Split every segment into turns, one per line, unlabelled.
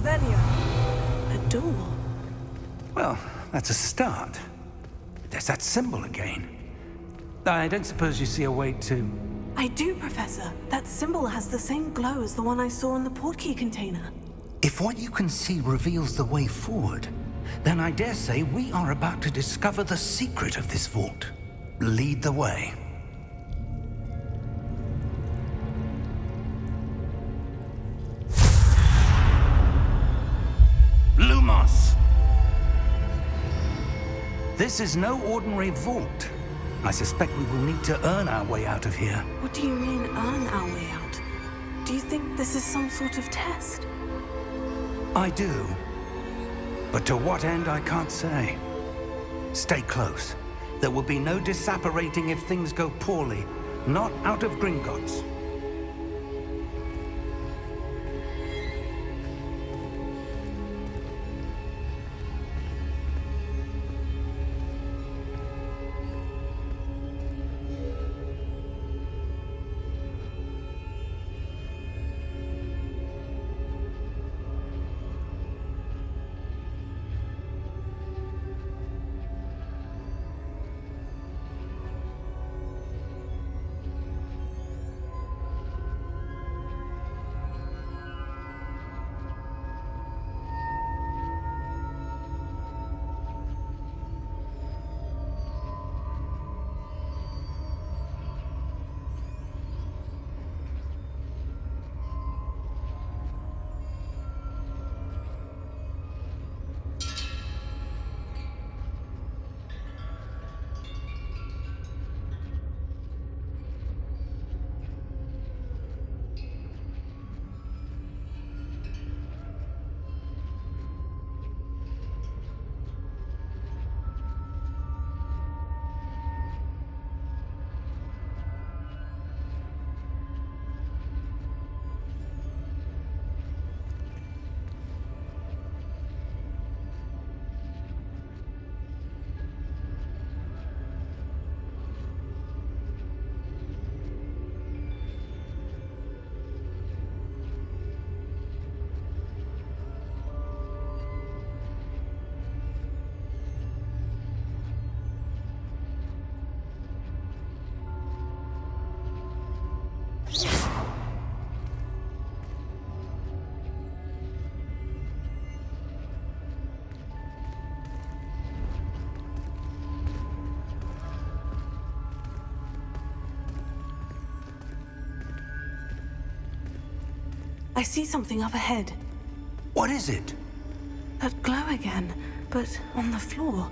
Revelio. A door.
Well, that's a start. There's that symbol again. I don't suppose you see a way to...
I do, Professor. That symbol has the same glow as the one I saw in the portkey container.
If what you can see reveals the way forward, then I dare say we are about to discover the secret of this vault. Lead the way. Lumos! This is no ordinary vault. I suspect we will need to earn our way out of here.
What do you mean, earn our way out? Do you think this is some sort of test?
I do. But to what end, I can't say. Stay close. There will be no disapparating if things go poorly. Not out of Gringotts.
I see something up ahead.
What is it?
That glow again, but on the floor.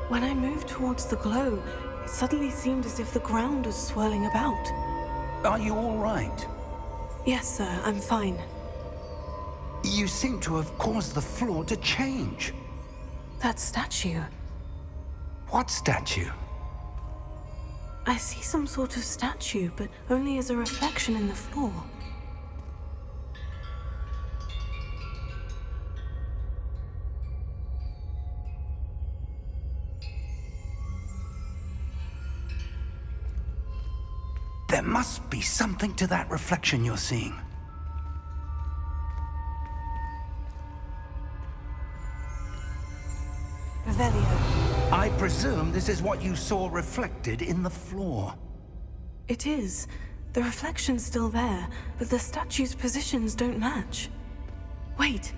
When I moved towards the glow, it suddenly seemed as if the ground was swirling about.
Are you all right?
Yes, sir, I'm fine.
You seem to have caused the floor to change.
That statue.
What statue?
I see some sort of statue, but only as a reflection in the floor.
There must be something to that reflection you're seeing.
Revelio.
I presume this is what you saw reflected in the floor.
It is. The reflection's still there, but the statue's positions don't match. Wait.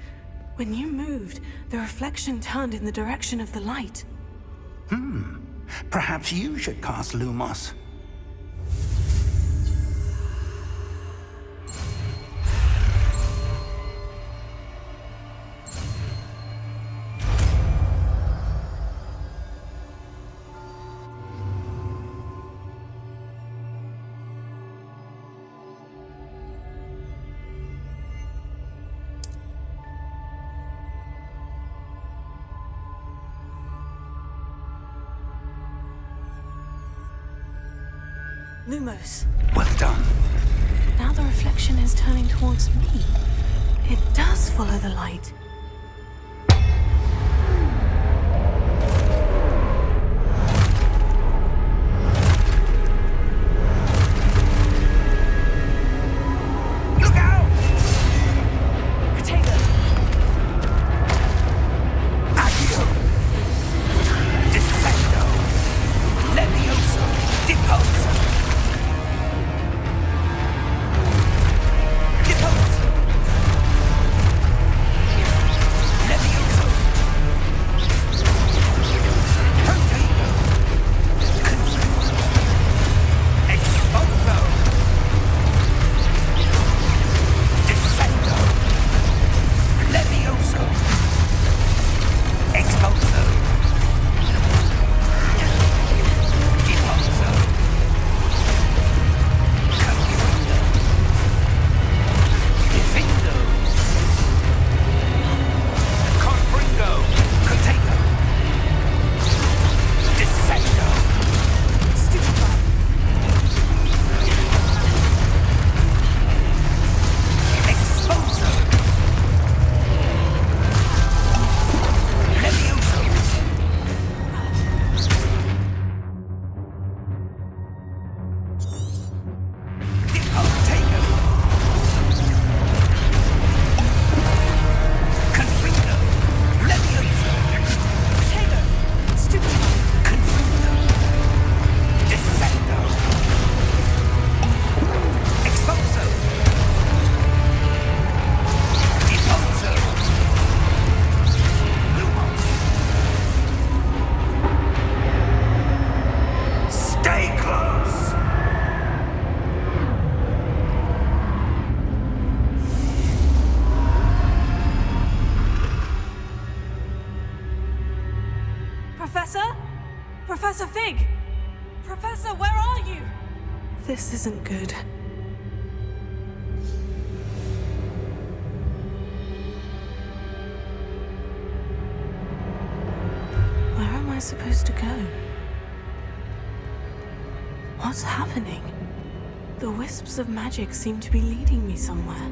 When you moved, the reflection turned in the direction of the light.
Perhaps you should cast Lumos.
Lumos.
Well done.
Now the reflection is turning towards me. It does follow the light.
Look out!
Potato!
Accio! Descendo! Levioso! Deposo! Deposo! Levioso! Potato! Exposo! Descendo! Levioso! Exposo! Deposo! Capullo! Defendo! Confringo! Contago! Descendo!
Stupefy!
Exposo! Levioso! Depotago! Confringo! Levioso!
Potato! Stupefy!
Confringo! Descendo! Exposo! Deposo! Lumo! Stay close!
Professor? Professor Fig! Professor, where are you? This isn't good. Where am I supposed to go? What's happening? The wisps of magic seem to be leading me somewhere.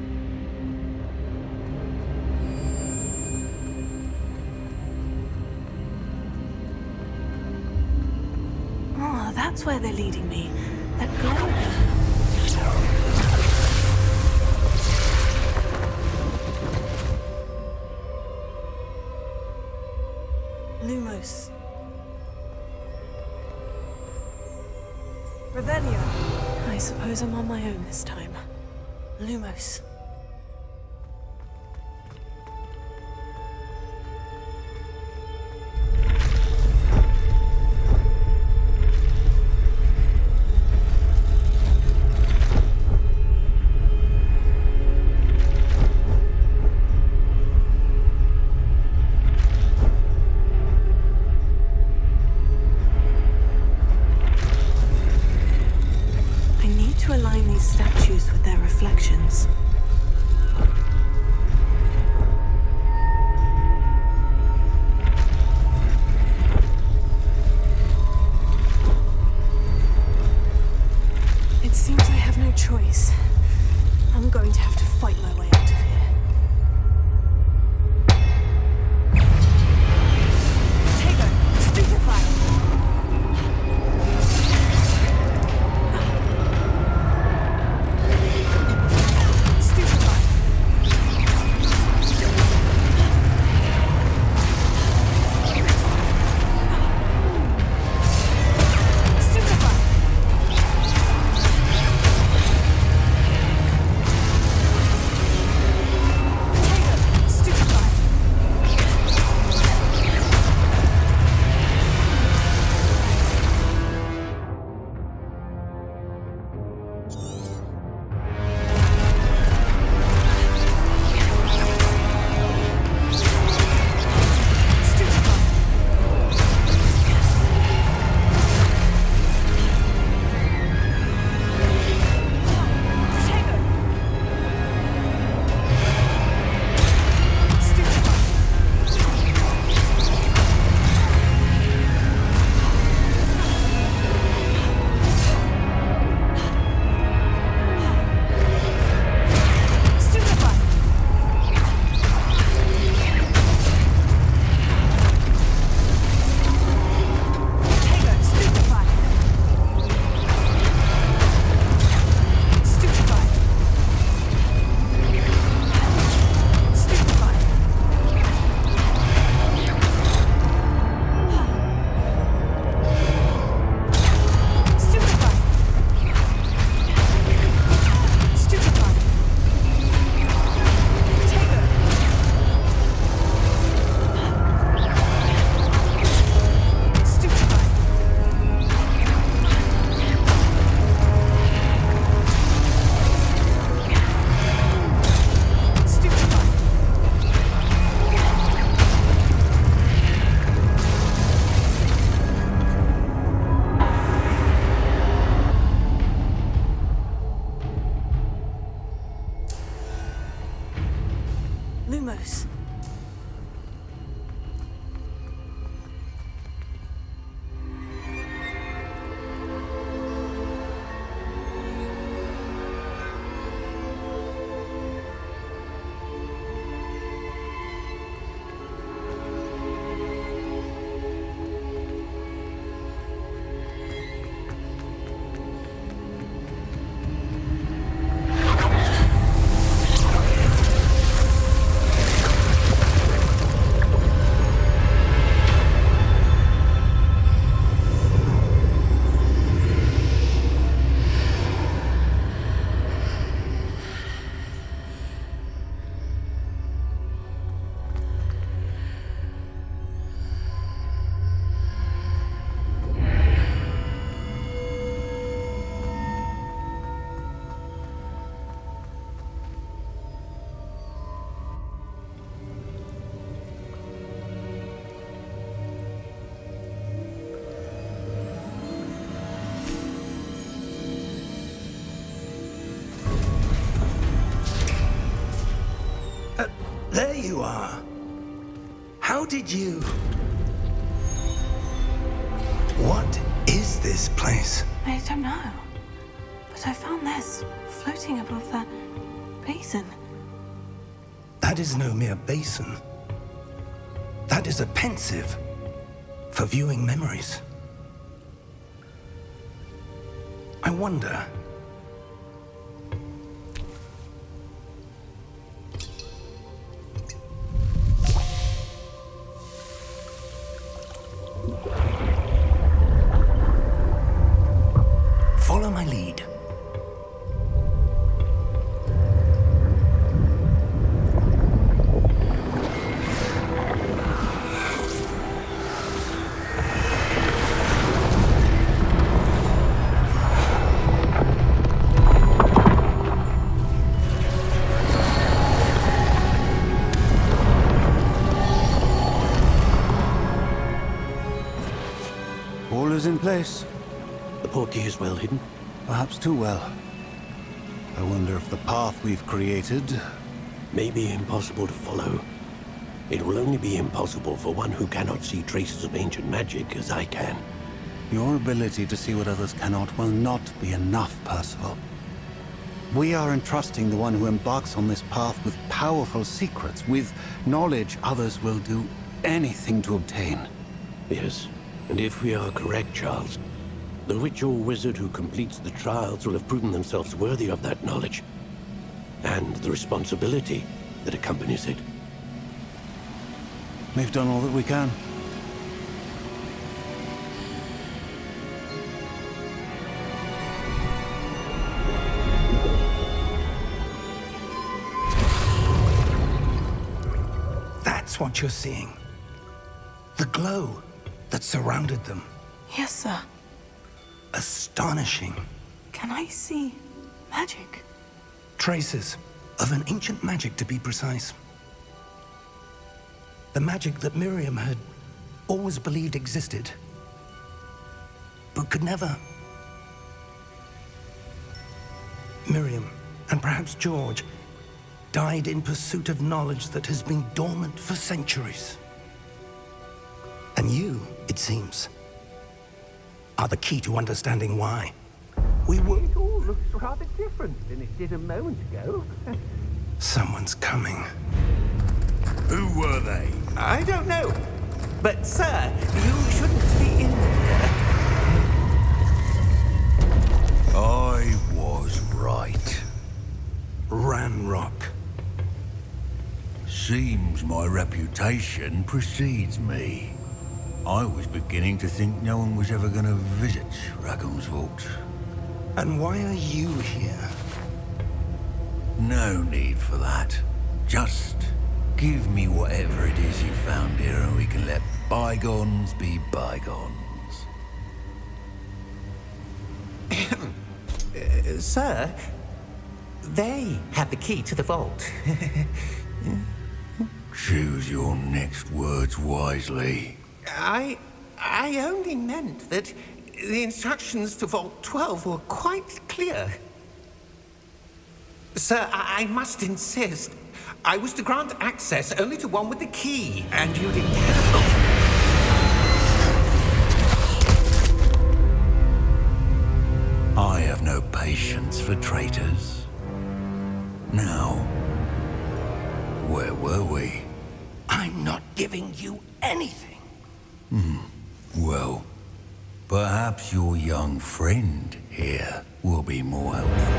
Oh, that's where they're leading me. That glow again. Lumos. Revelio. I suppose I'm on my own this time. Lumos. I need to align these statues with their reflections.
you are. How did you... What is this place?
I don't know. But I found this floating above that basin.
That is no mere basin. That is a pensive for viewing memories. I wonder... Follow my lead.
All is in place.
The portkey is well hidden.
Perhaps too well. I wonder if the path we've created...
May be impossible to follow. It will only be impossible for one who cannot see traces of ancient magic as I can.
Your ability to see what others cannot will not be enough, Percival. We are entrusting the one who embarks on this path with powerful secrets, with knowledge others will do anything to obtain.
Yes, and if we are correct, Charles, the witch or wizard who completes the trials will have proven themselves worthy of that knowledge, and the responsibility that accompanies it.
We've done all that we can.
That's what you're seeing. The glow that surrounded them.
Yes, sir.
Astonishing.
Can I see magic?
Traces of an ancient magic, to be precise. The magic that Miriam had always believed existed, but could never. Miriam, and perhaps George, died in pursuit of knowledge that has been dormant for centuries. And you, it seems, are the key to understanding why. We were...
It all looks rather different than it did a moment ago.
Someone's coming.
Who were they?
I don't know. But, sir, you shouldn't be in there.
I was right.
Ranrock.
Seems my reputation precedes me. I was beginning to think no one was ever going to visit Rackham's Vault.
And why are you here?
No need for that. Just give me whatever it is you found here and we can let bygones be bygones.
Sir, they have the key to the vault.
Choose your next words wisely.
I only meant that the instructions to Vault 12 were quite clear. Sir, I must insist. I was to grant access only to one with the key, and you didn't have
I have no patience for traitors. Now, where were we?
I'm not giving you anything.
Well, perhaps your young friend here will be more helpful.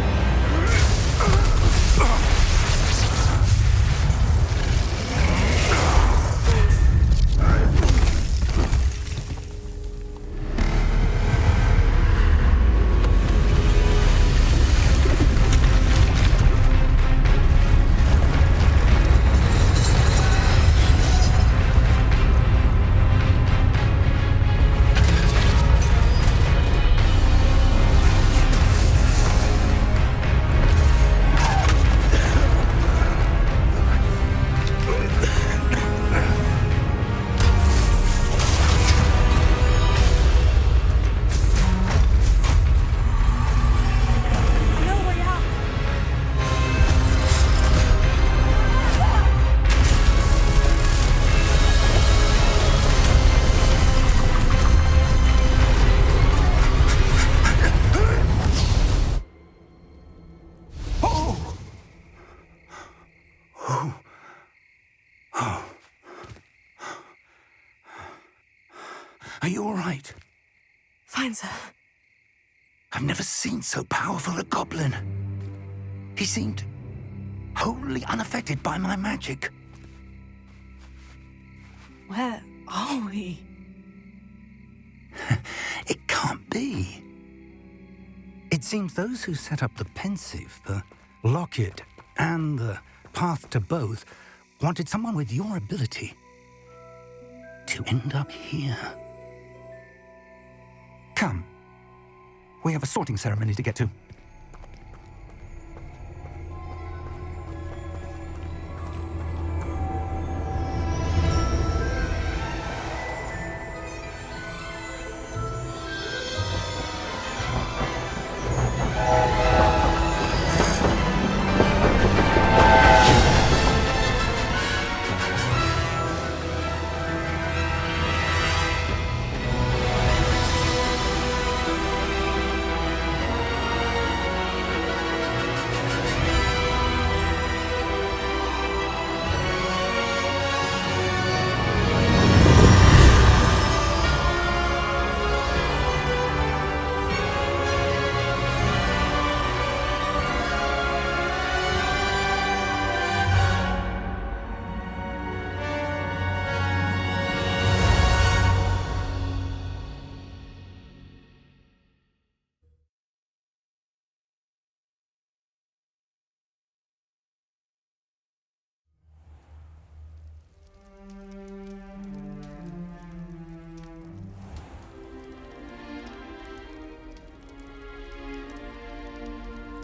Are you all right?
Fine, sir.
I've never seen so powerful a goblin. He seemed wholly unaffected by my magic.
Where are we?
It can't be. It seems those who set up the pensive, the locket, and the path to both wanted someone with your ability to end up here. Come. We have a sorting ceremony to get to.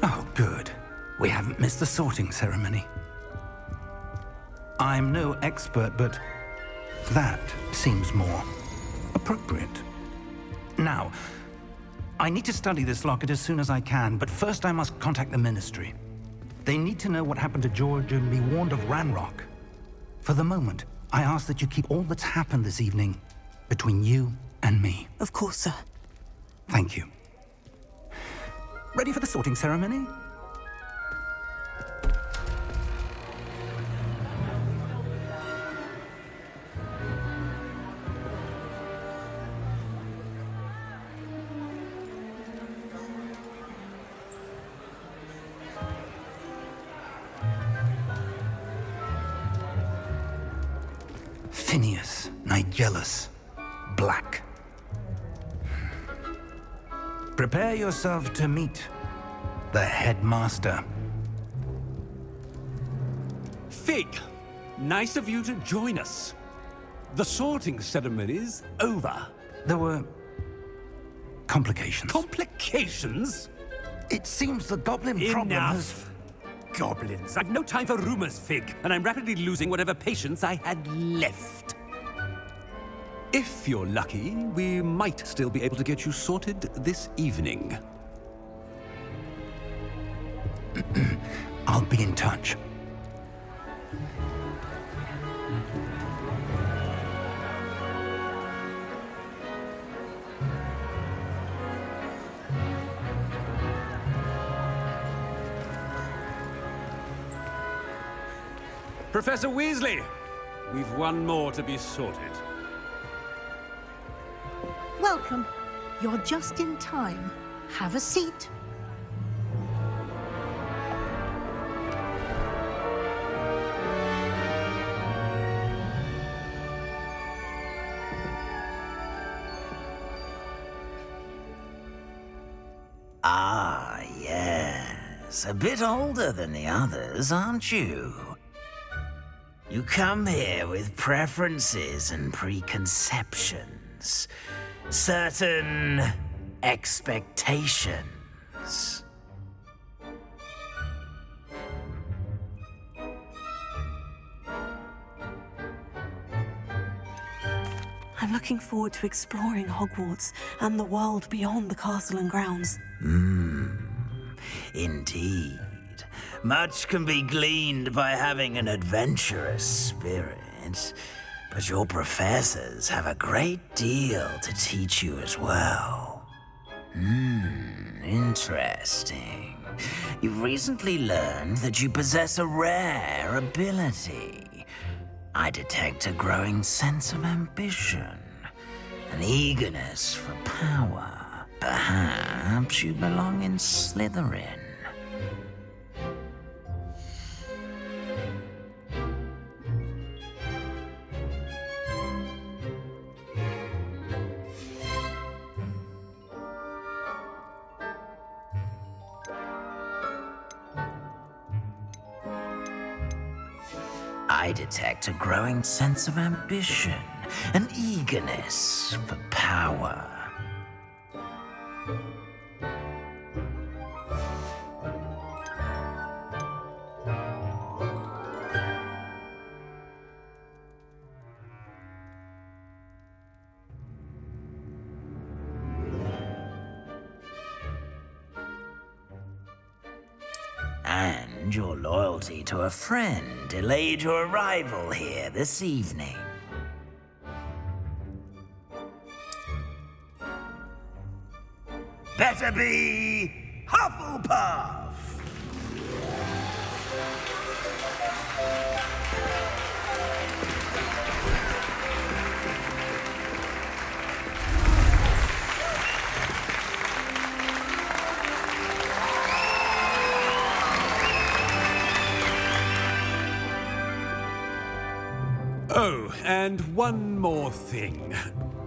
Oh, good. We haven't missed the sorting ceremony. I'm no expert, but that seems more appropriate. Now, I need to study this locket as soon as I can, but first I must contact the Ministry. They need to know what happened to George and be warned of Ranrock. For the moment, I ask that you keep all that's happened this evening between you and me.
Of course, sir.
Thank you. Ready for the sorting ceremony? Phineas, Nigellus, Black. Prepare yourself to meet the headmaster.
Fig, nice of you to join us. The sorting ceremony's over.
There were complications.
Complications?
It seems the goblin problem has...
Enough. Goblins. I've no time for rumors, Fig, and I'm rapidly losing whatever patience I had left. If you're lucky, we might still be able to get you sorted this evening.
I'll be in touch.
Professor Weasley, we've one more to be sorted.
Welcome. You're just in time. Have a seat.
Ah, yes. A bit older than the others, aren't you? You come here with preferences and preconceptions. Certain expectations.
I'm looking forward to exploring Hogwarts and the world beyond the castle and grounds.
Indeed. Much can be gleaned by having an adventurous spirit, but your professors have a great deal to teach you as well. Interesting. You've recently learned that you possess a rare ability. I detect a growing sense of ambition. an eagerness for power. Perhaps you belong in Slytherin. I detect a growing sense of ambition, an eagerness for power. And your loyalty to a friend delayed your arrival here this evening. Better be Hufflepuff!
Oh, and one more thing.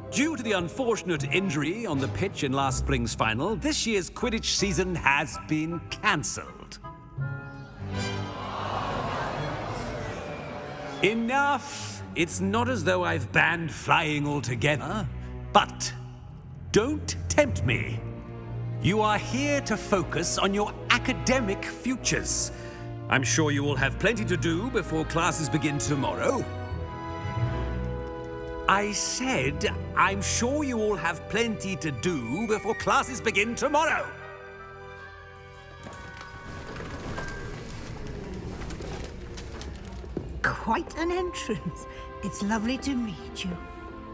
Due to the unfortunate injury on the pitch in last spring's final, this year's Quidditch season has been cancelled. Enough! It's not as though I've banned flying altogether, but don't tempt me. You are here to focus on your academic futures. I'm sure you will have plenty to do before classes begin tomorrow. I said, I'm sure you all have plenty to do before classes begin tomorrow.
Quite an entrance. It's lovely to meet you.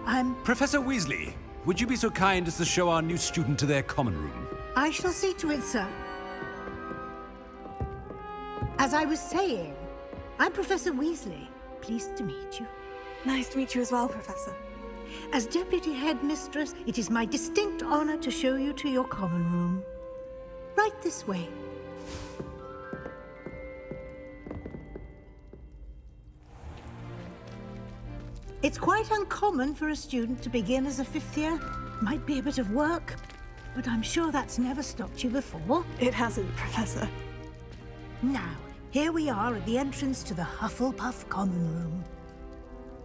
I'm...
Professor Weasley, would you be so kind as to show our new student to their common room?
I shall see to it, sir. As I was saying, I'm Professor Weasley. Pleased to meet you.
Nice to meet you as well, Professor.
As Deputy Headmistress, it is my distinct honor to show you to your common room. Right this way. It's quite uncommon for a student to begin as a fifth year. Might be a bit of work, but I'm sure that's never stopped you before.
It hasn't, Professor.
Now, here we are at the entrance to the Hufflepuff common room.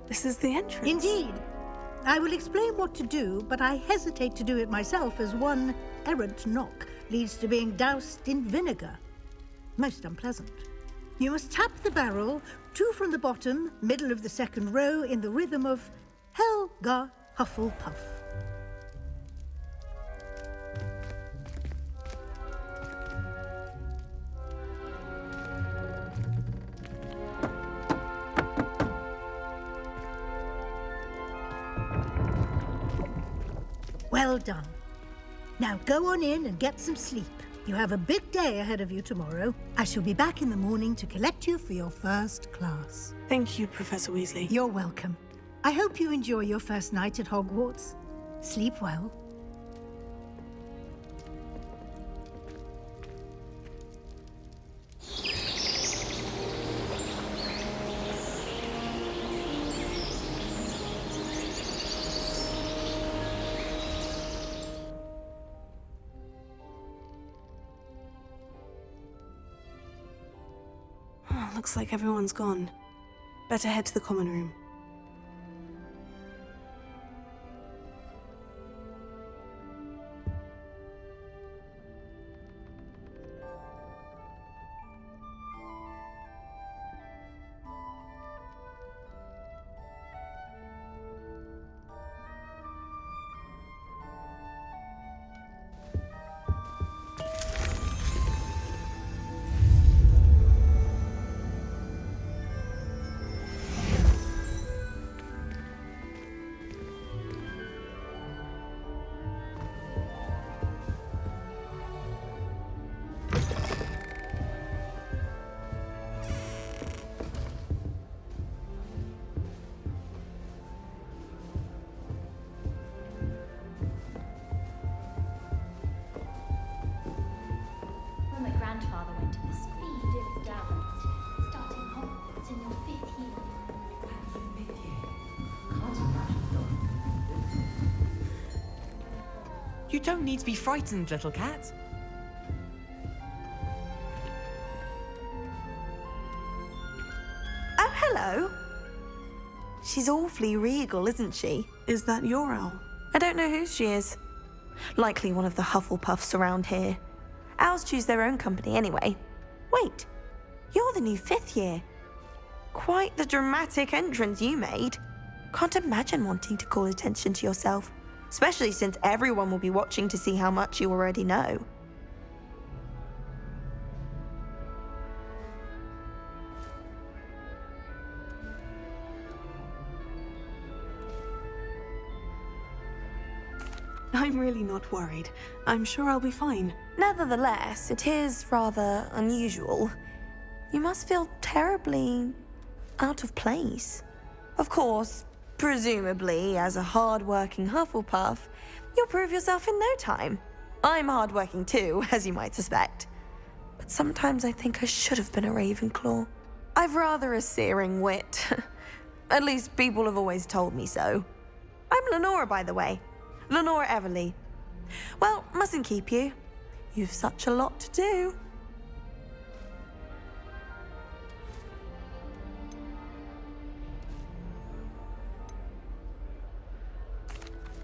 This is the entrance?
Indeed. I will explain what to do, but I hesitate to do it myself as one errant knock leads to being doused in vinegar. Most unpleasant. You must tap the barrel, 2 from the bottom, middle of the second row, in the rhythm of Helga Hufflepuff. Well done. Now go on in and get some sleep. You have a big day ahead of you tomorrow. I shall be back in the morning to collect you for your first class.
Thank you, Professor Weasley.
You're welcome. I hope you enjoy your first night at Hogwarts. Sleep well.
Looks like everyone's gone. Better head to the common room.
You don't need to be frightened, little cat.
Oh, hello. She's awfully regal, isn't she?
Is that your owl?
I don't know who she is. Likely one of the Hufflepuffs around here. Owls choose their own company anyway. Wait, you're the new 5th year. Quite the dramatic entrance you made. Can't imagine wanting to call attention to yourself, especially since everyone will be watching to see how much you already know.
I'm really not worried. I'm sure I'll be fine.
Nevertheless, it is rather unusual. You must feel terribly out of place. Of course, presumably, as a hard-working Hufflepuff, you'll prove yourself in no time. I'm hard-working too, as you might suspect. But sometimes I think I should have been a Ravenclaw. I've rather a searing wit. At least people have always told me so. I'm Lenora, by the way. Lenora Everly. Well, mustn't keep you. You've such a lot to do.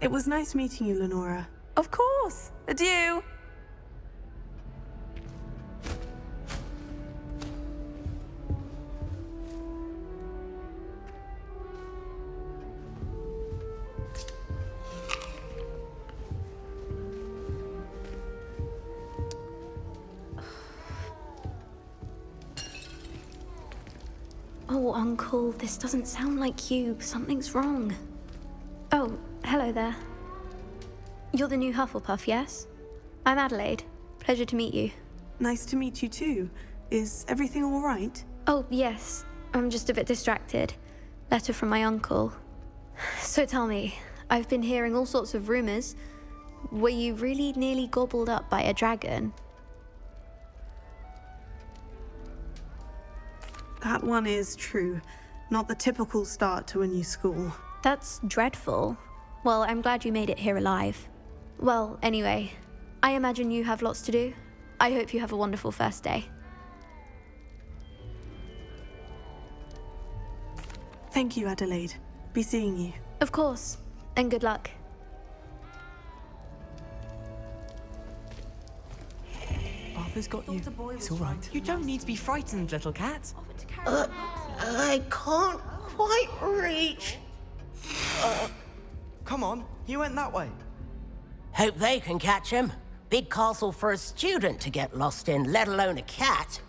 It was nice meeting you, Lenora.
Of course. Adieu.
Oh, Uncle, this doesn't sound like you. Something's wrong. Oh, hello there. You're the new Hufflepuff, yes? I'm Adelaide. Pleasure to meet you.
Nice to meet you too. Is everything all right?
Oh, yes. I'm just a bit distracted. Letter from my uncle. So tell me, I've been hearing all sorts of rumors. Were you really nearly gobbled up by a dragon?
That one is true. Not the typical start to a new school.
That's dreadful. Well, I'm glad you made it here alive. Well, anyway, I imagine you have lots to do. I hope you have a wonderful first day.
Thank you, Adelaide. Be seeing you.
Of course, and good luck.
Arthur's got you. It's all right. You don't need to be frightened, little cat.
I can't quite reach.
Come on, he went that way.
Hope they can catch him. Big castle for a student to get lost in, let alone a cat.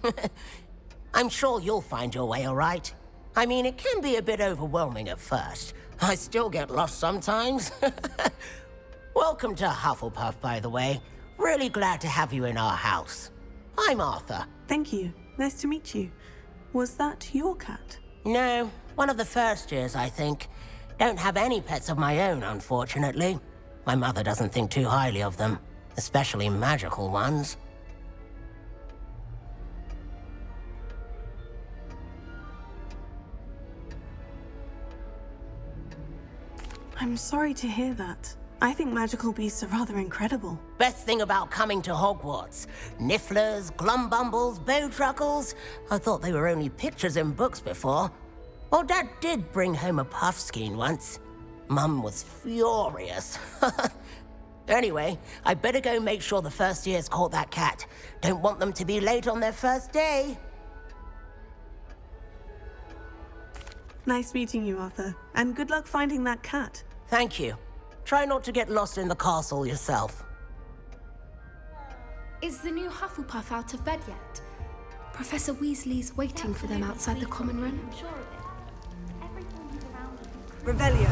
I'm sure you'll find your way all right. I mean, it can be a bit overwhelming at first. I still get lost sometimes. Welcome to Hufflepuff, by the way. Really glad to have you in our house. I'm Arthur.
Thank you. Nice to meet you. Was that your cat?
No, one of the first years, I think. Don't have any pets of my own, unfortunately. My mother doesn't think too highly of them, especially magical ones.
I'm sorry to hear that. I think magical beasts are rather incredible.
Best thing about coming to Hogwarts. Nifflers, glumbumbles, bowtruckles. I thought they were only pictures in books before. Well, Dad did bring home a puffskein once. Mum was furious. Anyway, I better go make sure the first years caught that cat. Don't want them to be late on their first day.
Nice meeting you, Arthur. And good luck finding that cat.
Thank you. Try not to get lost in the castle yourself.
Is the new Hufflepuff out of bed yet? Professor Weasley's waiting for them outside the common room.
Revelio.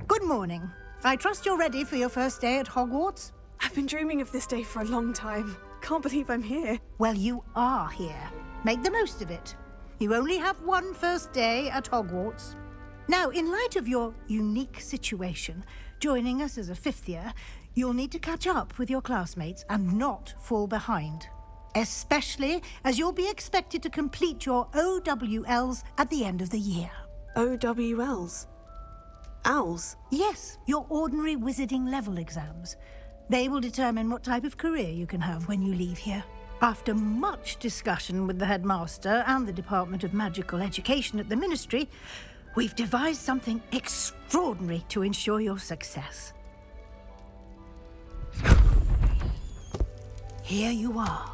Good morning. I trust you're ready for your first day at Hogwarts?
I've been dreaming of this day for a long time. Can't believe I'm here.
Well, you are here. Make the most of it. You only have one first day at Hogwarts. Now, in light of your unique situation, joining us as a 5th year, you'll need to catch up with your classmates and not fall behind. Especially as you'll be expected to complete your OWLs at the end of the year.
OWLs? Owls?
Yes, your ordinary wizarding level exams. They will determine what type of career you can have when you leave here. After much discussion with the headmaster and the Department of Magical Education at the Ministry, we've devised something extraordinary to ensure your success. Here you are.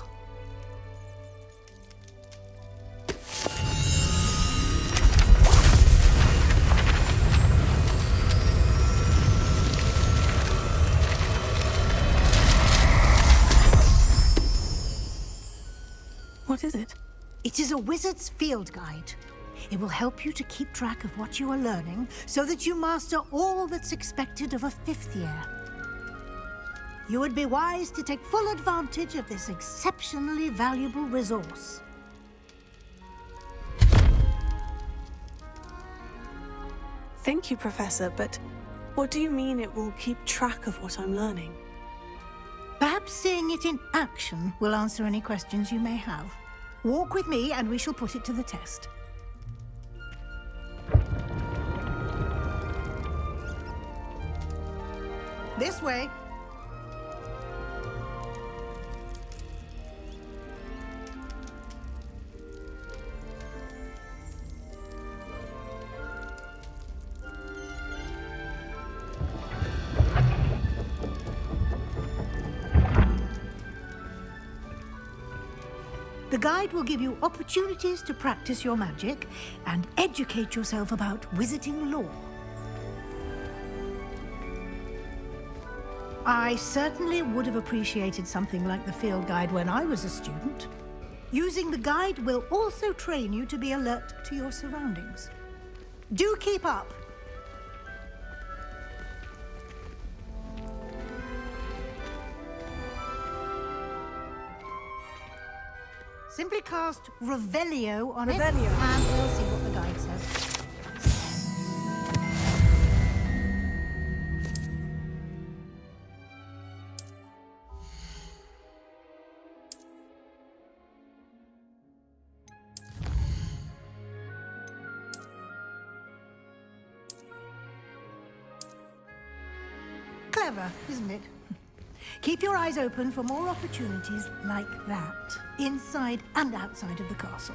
What is it?
It is a wizard's field guide. It will help you to keep track of what you are learning so that you master all that's expected of a 5th year. You would be wise to take full advantage of this exceptionally valuable resource.
Thank you, Professor, but what do you mean it will keep track of what I'm learning?
Perhaps seeing it in action will answer any questions you may have. Walk with me and we shall put it to the test. This way. The guide will give you opportunities to practice your magic and educate yourself about wizarding lore. I certainly would have appreciated something like the field guide when I was a student. Using the guide will also train you to be alert to your surroundings. Do keep up! Simply cast Revelio on it, and we'll see what the guide says. Clever, isn't it? Keep your eyes open for more opportunities like that, inside and outside of the castle.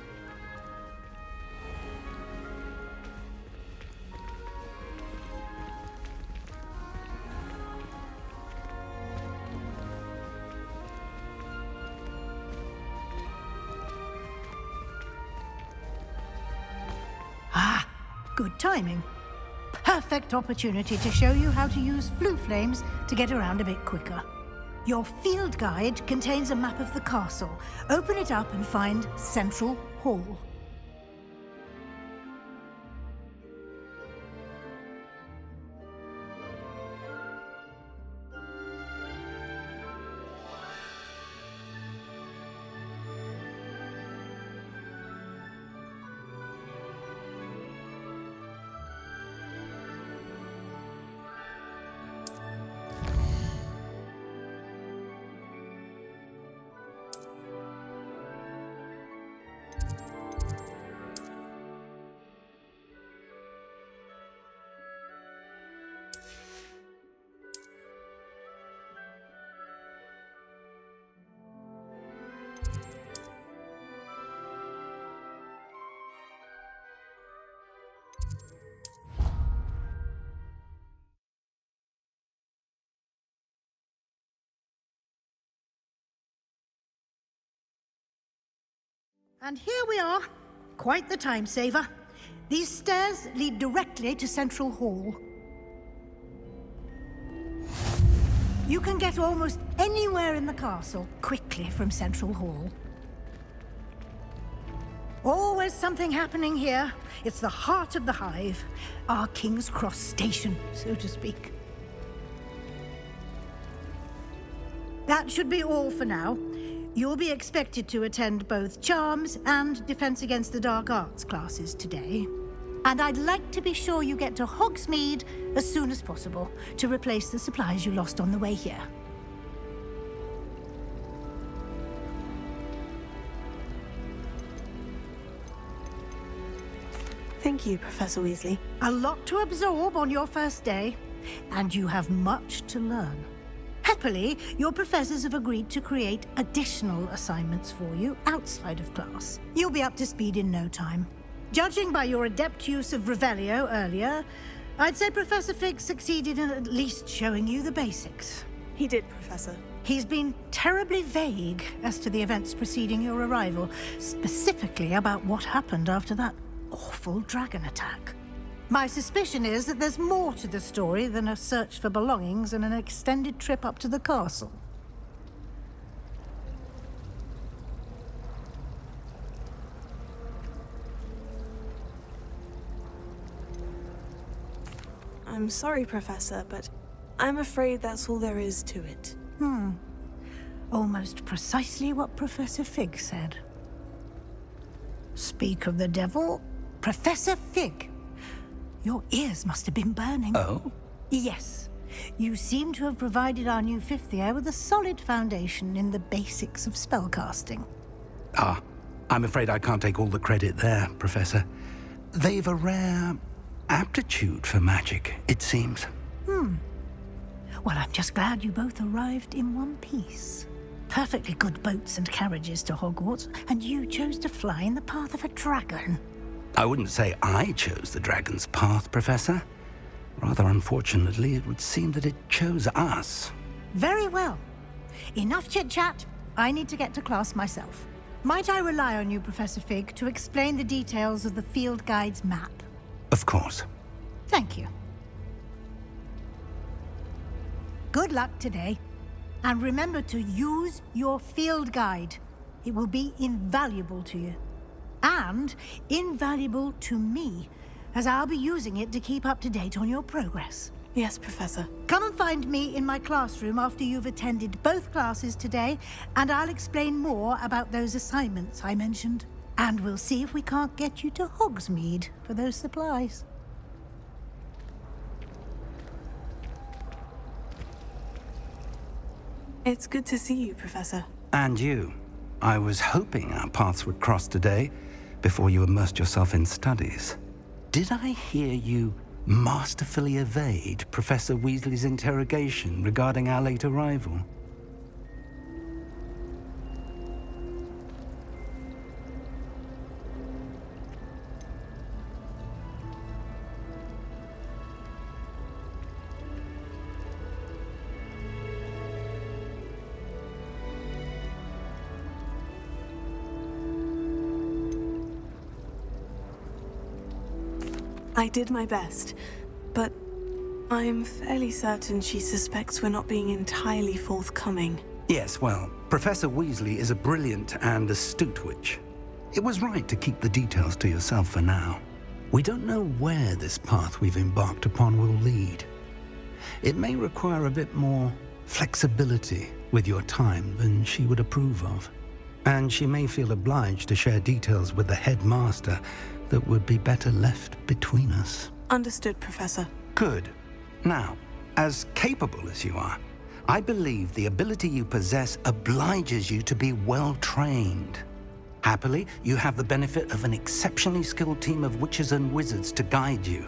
Ah, good timing. Perfect opportunity to show you how to use flue flames to get around a bit quicker. Your field guide contains a map of the castle. Open it up and find Central Hall. And here we are. Quite the time saver. These stairs lead directly to Central Hall. You can get almost anywhere in the castle quickly from Central Hall. Always something happening here. It's the heart of the hive. Our King's Cross station, so to speak. That should be all for now. You'll be expected to attend both Charms and Defense Against the Dark Arts classes today. And I'd like to be sure you get to Hogsmeade as soon as possible to replace the supplies you lost on the way here.
Thank you, Professor Weasley.
A lot to absorb on your first day, and you have much to learn. Happily, your professors have agreed to create additional assignments for you outside of class. You'll be up to speed in no time. Judging by your adept use of Revelio earlier, I'd say Professor Fig succeeded in at least showing you the basics.
He did, Professor.
He's been terribly vague as to the events preceding your arrival, specifically about what happened after that awful dragon attack. My suspicion is that there's more to the story than a search for belongings and an extended trip up to the castle.
I'm sorry, Professor, but I'm afraid that's all there is to it.
Almost precisely what Professor Fig said. Speak of the devil, Professor Fig. Your ears must have been burning.
Oh?
Yes. You seem to have provided our new fifth year with a solid foundation in the basics of spellcasting.
Ah, I'm afraid I can't take all the credit there, Professor. They've a rare aptitude for magic, it seems.
Well, I'm just glad you both arrived in one piece. Perfectly good boats and carriages to Hogwarts, and you chose to fly in the path of a dragon.
I wouldn't say I chose the dragon's path, Professor. Rather unfortunately, it would seem that it chose us.
Very well. Enough chit-chat. I need to get to class myself. Might I rely on you, Professor Fig, to explain the details of the field guide's map?
Of course.
Thank you. Good luck today. And remember to use your field guide. It will be invaluable to you. And invaluable to me, as I'll be using it to keep up to date on your progress.
Yes, Professor.
Come and find me in my classroom after you've attended both classes today, and I'll explain more about those assignments I mentioned. And we'll see if we can't get you to Hogsmeade for those supplies.
It's good to see you, Professor.
And you. I was hoping our paths would cross today, before you immersed yourself in studies. Did I hear you masterfully evade Professor Weasley's interrogation regarding our late arrival?
I did my best, but I'm fairly certain she suspects we're not being entirely forthcoming.
Yes, well, Professor Weasley is a brilliant and astute witch. It was right to keep the details to yourself for now. We don't know where this path we've embarked upon will lead. It may require a bit more flexibility with your time than she would approve of. And she may feel obliged to share details with the headmaster that would be better left between us.
Understood, Professor.
Good. Now, as capable as you are, I believe the ability you possess obliges you to be well-trained. Happily, you have the benefit of an exceptionally skilled team of witches and wizards to guide you.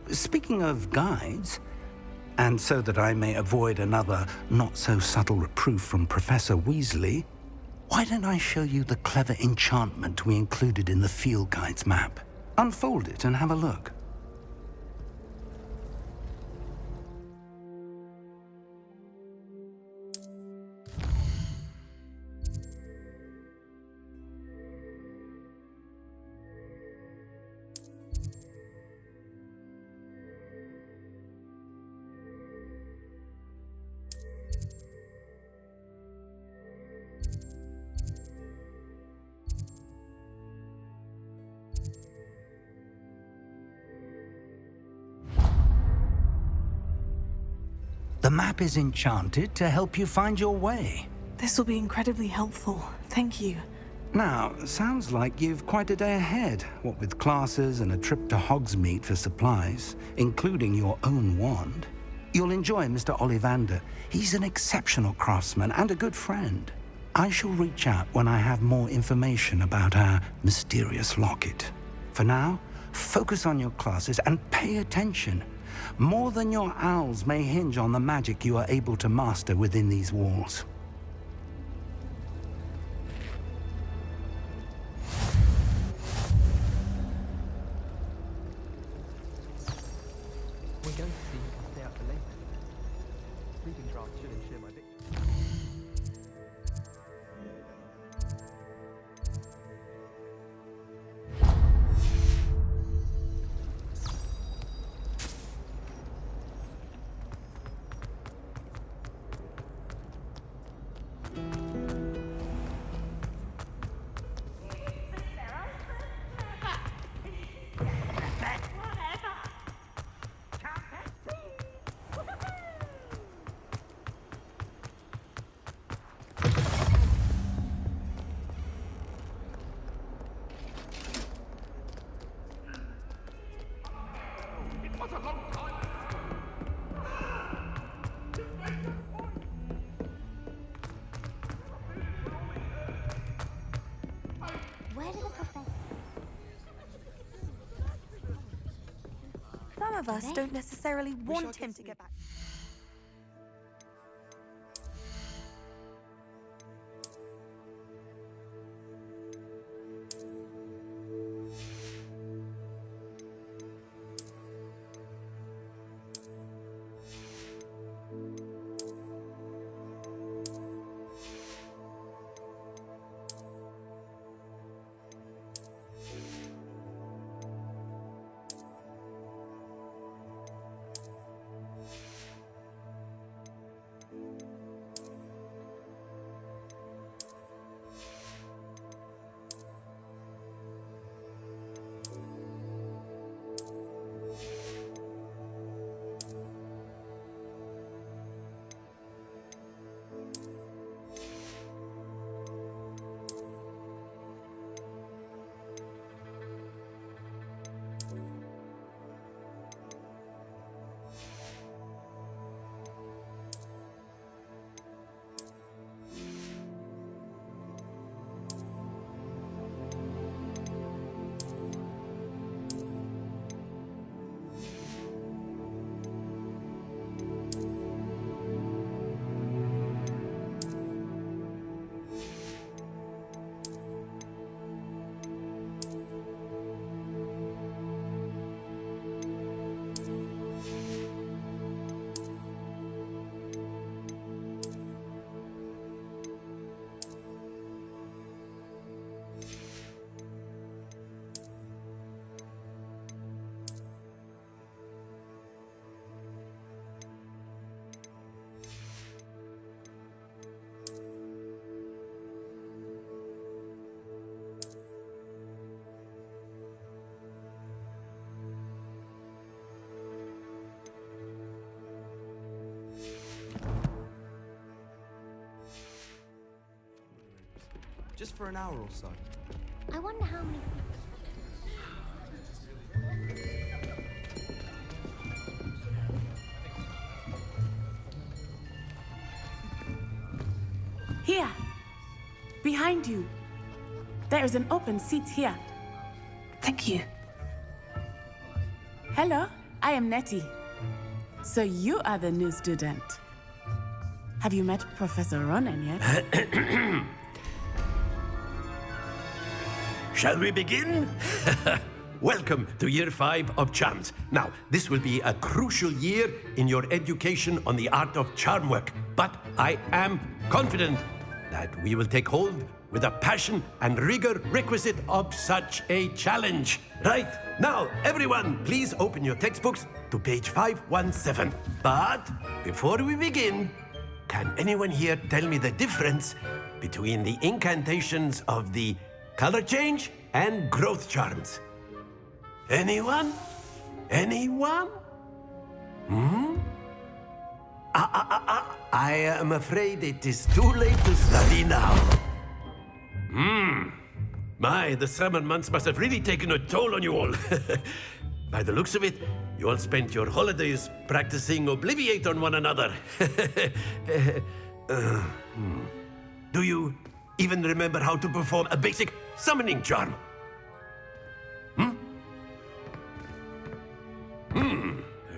Speaking of guides, and so that I may avoid another not-so-subtle reproof from Professor Weasley, why don't I show you the clever enchantment we included in the field guide's map? Unfold it and have a look. The map is enchanted to help you find your way.
This will be incredibly helpful. Thank you.
Now, sounds like you've quite a day ahead, what with classes and a trip to Hogsmeade for supplies, including your own wand. You'll enjoy Mr. Ollivander. He's an exceptional craftsman and a good friend. I shall reach out when I have more information about our mysterious locket. For now, focus on your classes and pay attention. More than your owls may hinge on the magic you are able to master within these walls.
We're going to see you can stay out for later. Sleeping draft should ensure my victory.
Some of us don't necessarily want him to get back.
Just for an hour or so.
I wonder how many.
Here! Behind you! There is an open seat here.
Thank you.
Hello, I am Nettie. So you are the new student. Have you met Professor Ronan yet?
Shall we begin? Welcome to Year 5 of Charms. Now, this will be a crucial year in your education on the art of charm work, but I am confident that we will take hold with the passion and rigor requisite of such a challenge. Right, now, everyone, please open your textbooks to page 517. But before we begin, can anyone here tell me the difference between the incantations of the color change and growth charms? Anyone? Anyone? I am afraid it is too late to study now. My, the summer months must have really taken a toll on you all. By the looks of it, you all spent your holidays practicing Obliviate on one another. Do you even remember how to perform a basic summoning charm?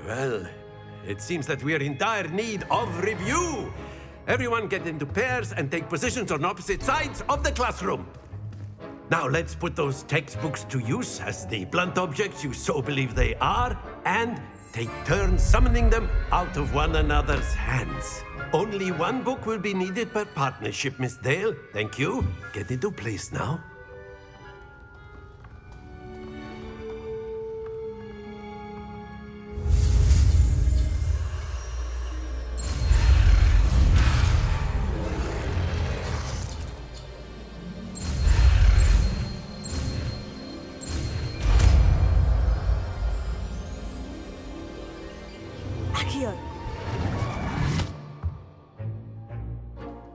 Well, it seems that we are in dire need of review. Everyone get into pairs and take positions on opposite sides of the classroom. Now let's put those textbooks to use as the blunt objects you so believe they are, and take turns summoning them out of one another's hands. Only one book will be needed per partnership, Miss Dale. Thank you. Get into place now.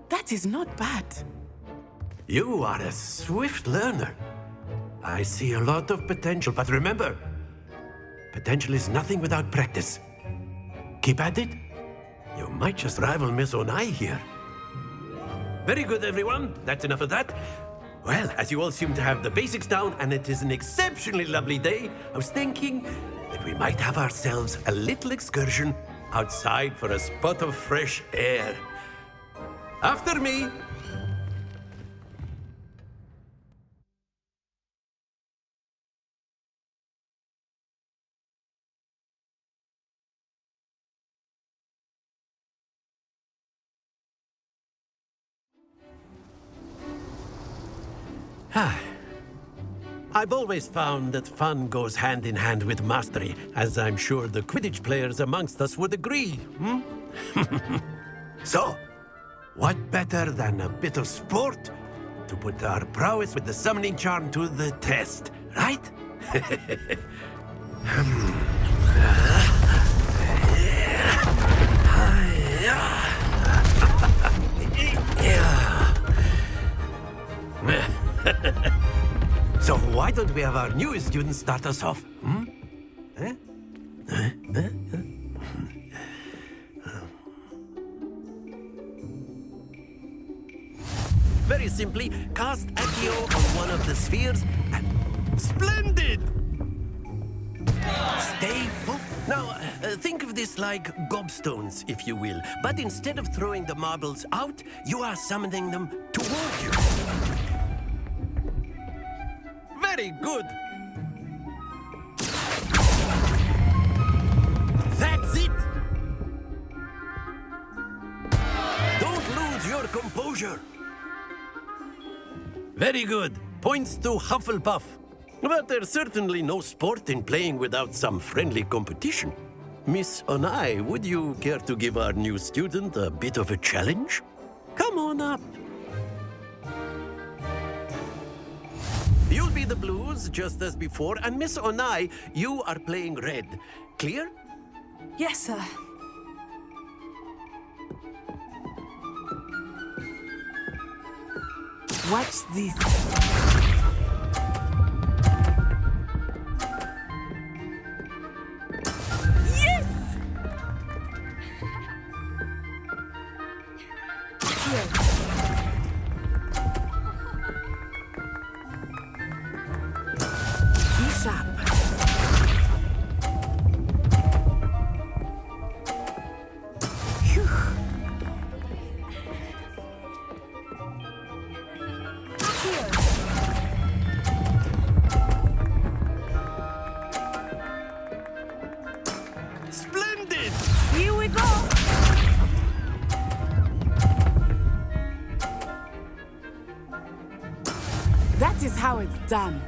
That is not bad.
You are a swift learner. I see a lot of potential, but remember, potential is nothing without practice. Keep at it. You might just rival Miss Onai here. Very good, everyone. That's enough of that. Well, as you all seem to have the basics down, and it is an exceptionally lovely day, I was thinking that we might have ourselves a little excursion outside for a spot of fresh air. After me. I've always found that fun goes hand in hand with mastery, as I'm sure the Quidditch players amongst us would agree. So, what better than a bit of sport to put our prowess with the summoning charm to the test, right? So why don't we have our newest student start us off? Very simply, cast Accio on one of the spheres and... Splendid! Stay focused. Now, think of this like gobstones, if you will. But instead of throwing the marbles out, you are summoning them toward you. Very good. That's it. Don't lose your composure. Very good. Points to Hufflepuff. But there's certainly no sport in playing without some friendly competition. Miss Onai, would you care to give our new student a bit of a challenge? Come on up. You'll be the blues, just as before, and Miss Onai, you are playing red. Clear?
Yes, sir. Watch this. Yes! Here. Be sharp. Phew.
Splendid!
Here we go! That is how it's done.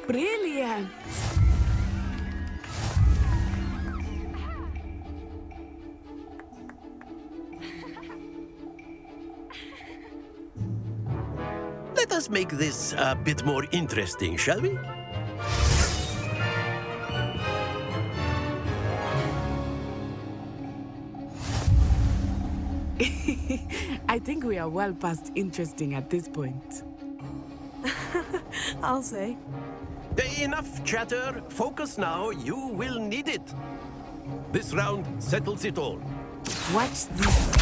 Brilliant!
Let us make this a bit more interesting, shall we?
I think we are well past interesting at this point.
I'll say.
Enough chatter. Focus now. You will need it. This round settles it all.
Watch this.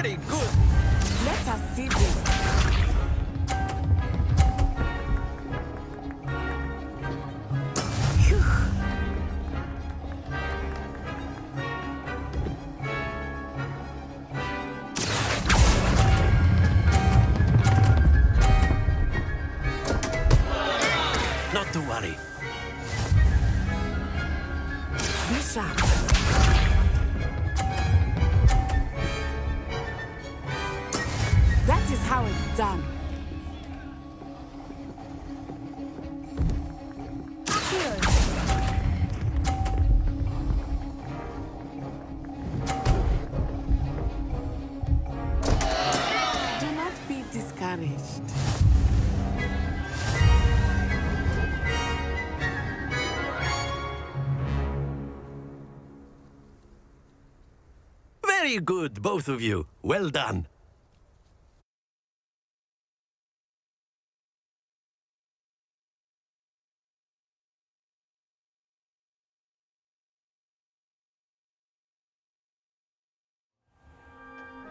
Very good.
Let us see this.
Not to worry.
Be sharp. That is how it's done. Do not be discouraged.
Very good, both of you. Well done.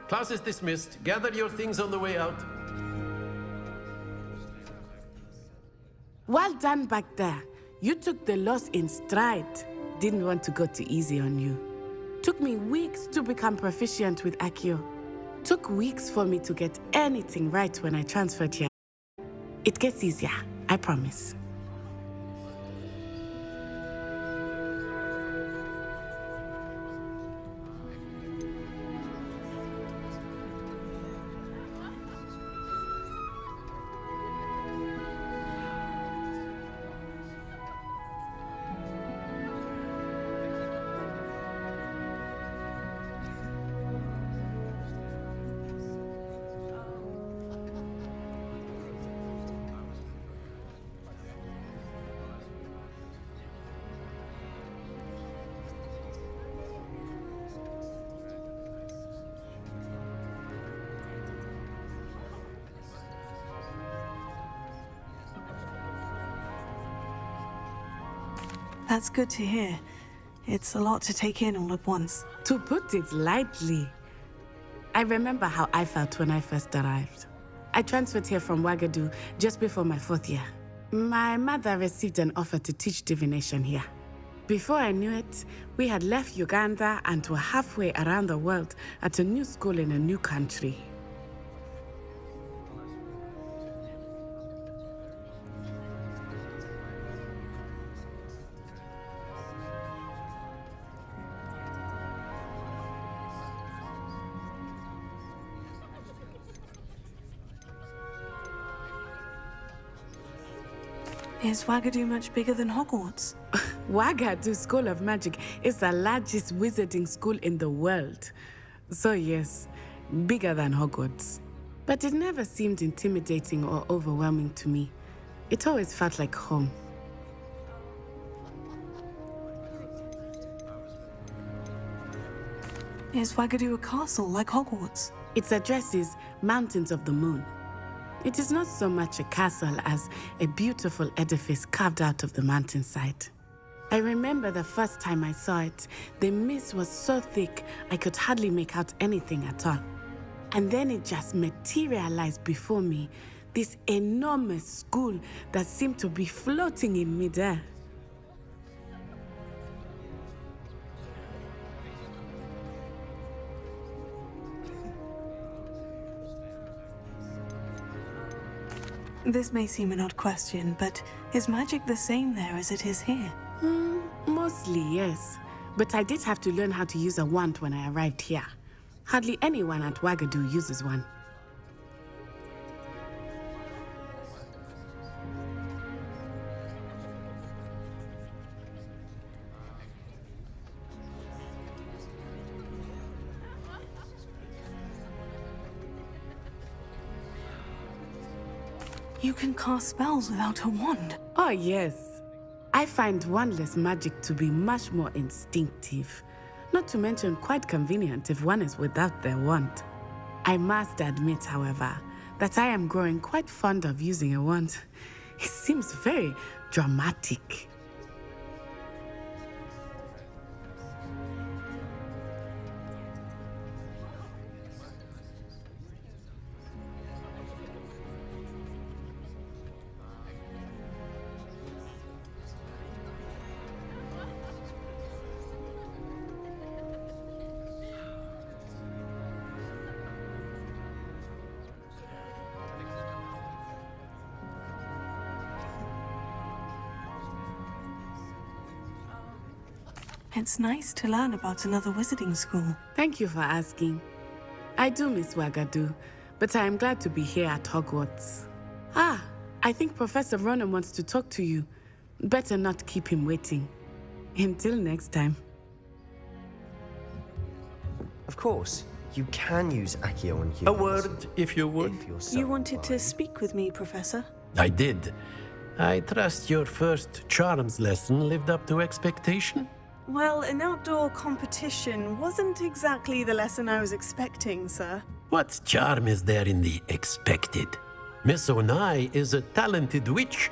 Class is dismissed. Gather your things on the way out.
Well done back there. You took the loss in stride. Didn't want to go too easy on you. Took me weeks to become proficient with Accio. Took weeks for me to get anything right when I transferred here. It gets easier, I promise.
That's good to hear. It's a lot to take in all at once.
To put it lightly, I remember how I felt when I first arrived. I transferred here from Wagadu just before my 4th year. My mother received an offer to teach divination here. Before I knew it, we had left Uganda and were halfway around the world at a new school in a new country.
Is Wagadu much bigger than Hogwarts?
Wagadu School of Magic is the largest wizarding school in the world. So yes, bigger than Hogwarts. But it never seemed intimidating or overwhelming to me. It always felt like home.
Is Wagadu a castle like Hogwarts?
Its address is Mountains of the Moon. It is not so much a castle as a beautiful edifice carved out of the mountainside. I remember the first time I saw it, the mist was so thick I could hardly make out anything at all. And then it just materialized before me, this enormous school that seemed to be floating in midair.
This may seem an odd question, but is magic the same there as it is here?
Mostly, yes. But I did have to learn how to use a wand when I arrived here. Hardly anyone at Wagadu uses one.
You can cast spells without a wand.
Oh, yes. I find wandless magic to be much more instinctive. Not to mention quite convenient if one is without their wand. I must admit, however, that I am growing quite fond of using a wand. It seems very dramatic.
It's nice to learn about another wizarding school.
Thank you for asking. I do miss Wagadu, but I am glad to be here at Hogwarts. Ah, I think Professor Ronan wants to talk to you. Better not keep him waiting. Until next time.
Of course, you can use Accio on humans.
A word, if you would.
You wanted to speak with me, Professor?
I did. I trust your first charms lesson lived up to expectation?
Well, an outdoor competition wasn't exactly the lesson I was expecting, sir.
What charm is there in the expected? Miss Onai is a talented witch.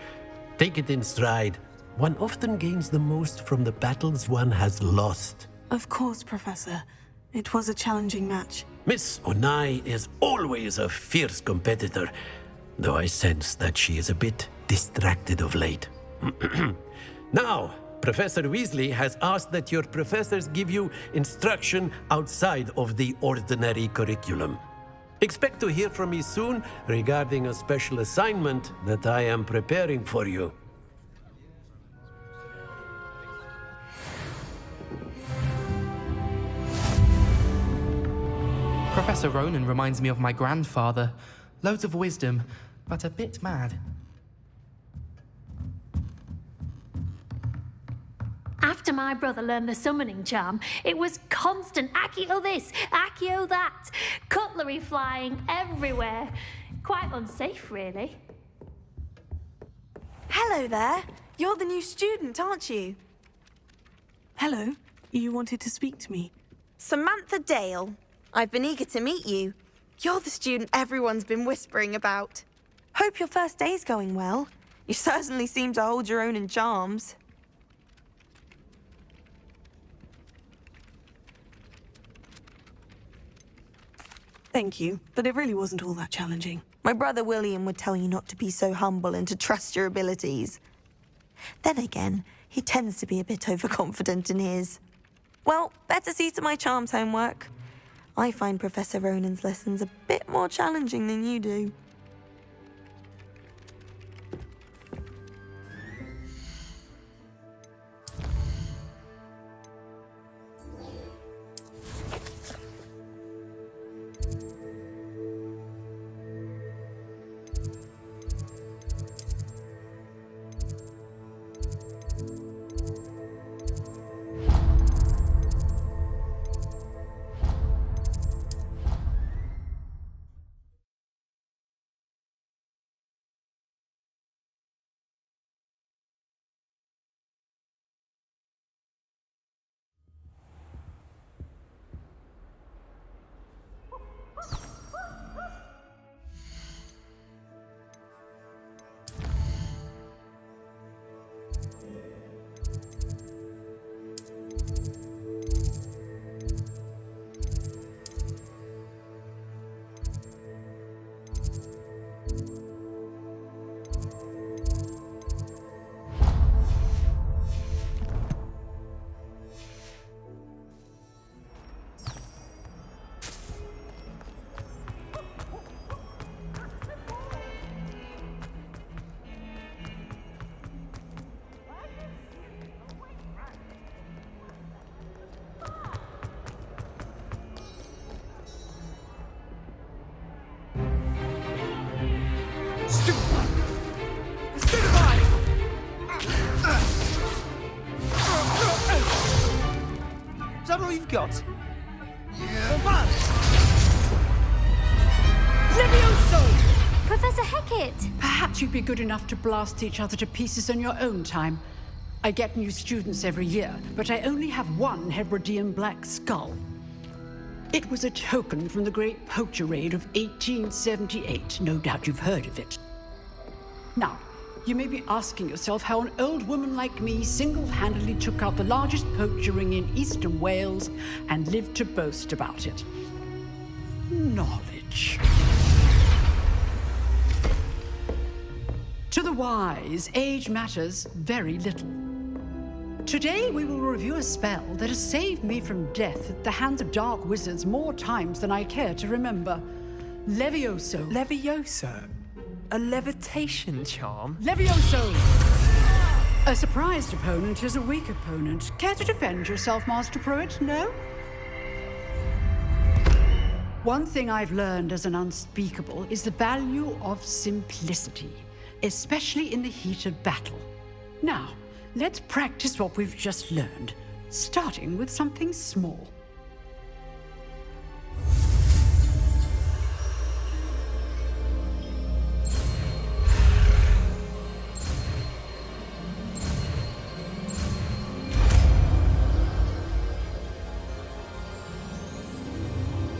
Take it in stride. One often gains the most from the battles one has lost.
Of course, Professor. It was a challenging match.
Miss Onai is always a fierce competitor, though I sense that she is a bit distracted of late. Now, Professor Weasley has asked that your professors give you instruction outside of the ordinary curriculum. Expect to hear from me soon regarding a special assignment that I am preparing for you.
Professor Ronan reminds me of my grandfather. Loads of wisdom, but a bit mad.
After my brother learned the summoning charm, it was constant Accio this, Accio that, cutlery flying everywhere. Quite unsafe, really.
Hello there. You're the new student, aren't you?
Hello. You wanted to speak to me?
Samantha Dale. I've been eager to meet you. You're the student everyone's been whispering about. Hope your first day's going well. You certainly seem to hold your own in charms.
Thank you, but it really wasn't all that challenging.
My brother William would tell you not to be so humble and to trust your abilities. Then again, he tends to be a bit overconfident in his. Well, better see to my charms homework. I find Professor Ronan's lessons a bit more challenging than you do.
Is that all you've got?
Professor Professor Hecat!
Perhaps you'd be good enough to blast each other to pieces on your own time. I get new students every year, but I only have one Hebridean black skull. It was a token from the Great Poacher Raid of 1878. No doubt you've heard of it. Now, you may be asking yourself how an old woman like me single-handedly took out the largest poacher ring in eastern Wales and lived to boast about it. Knowledge. To the wise, age matters very little. Today we will review a spell that has saved me from death at the hands of dark wizards more times than I care to remember. Levioso.
Levioso? A levitation charm?
Levioso! A surprised opponent is a weak opponent. Care to defend yourself, Master Pruitt? No? One thing I've learned as an unspeakable is the value of simplicity, especially in the heat of battle. Now, let's practice what we've just learned, starting with something small.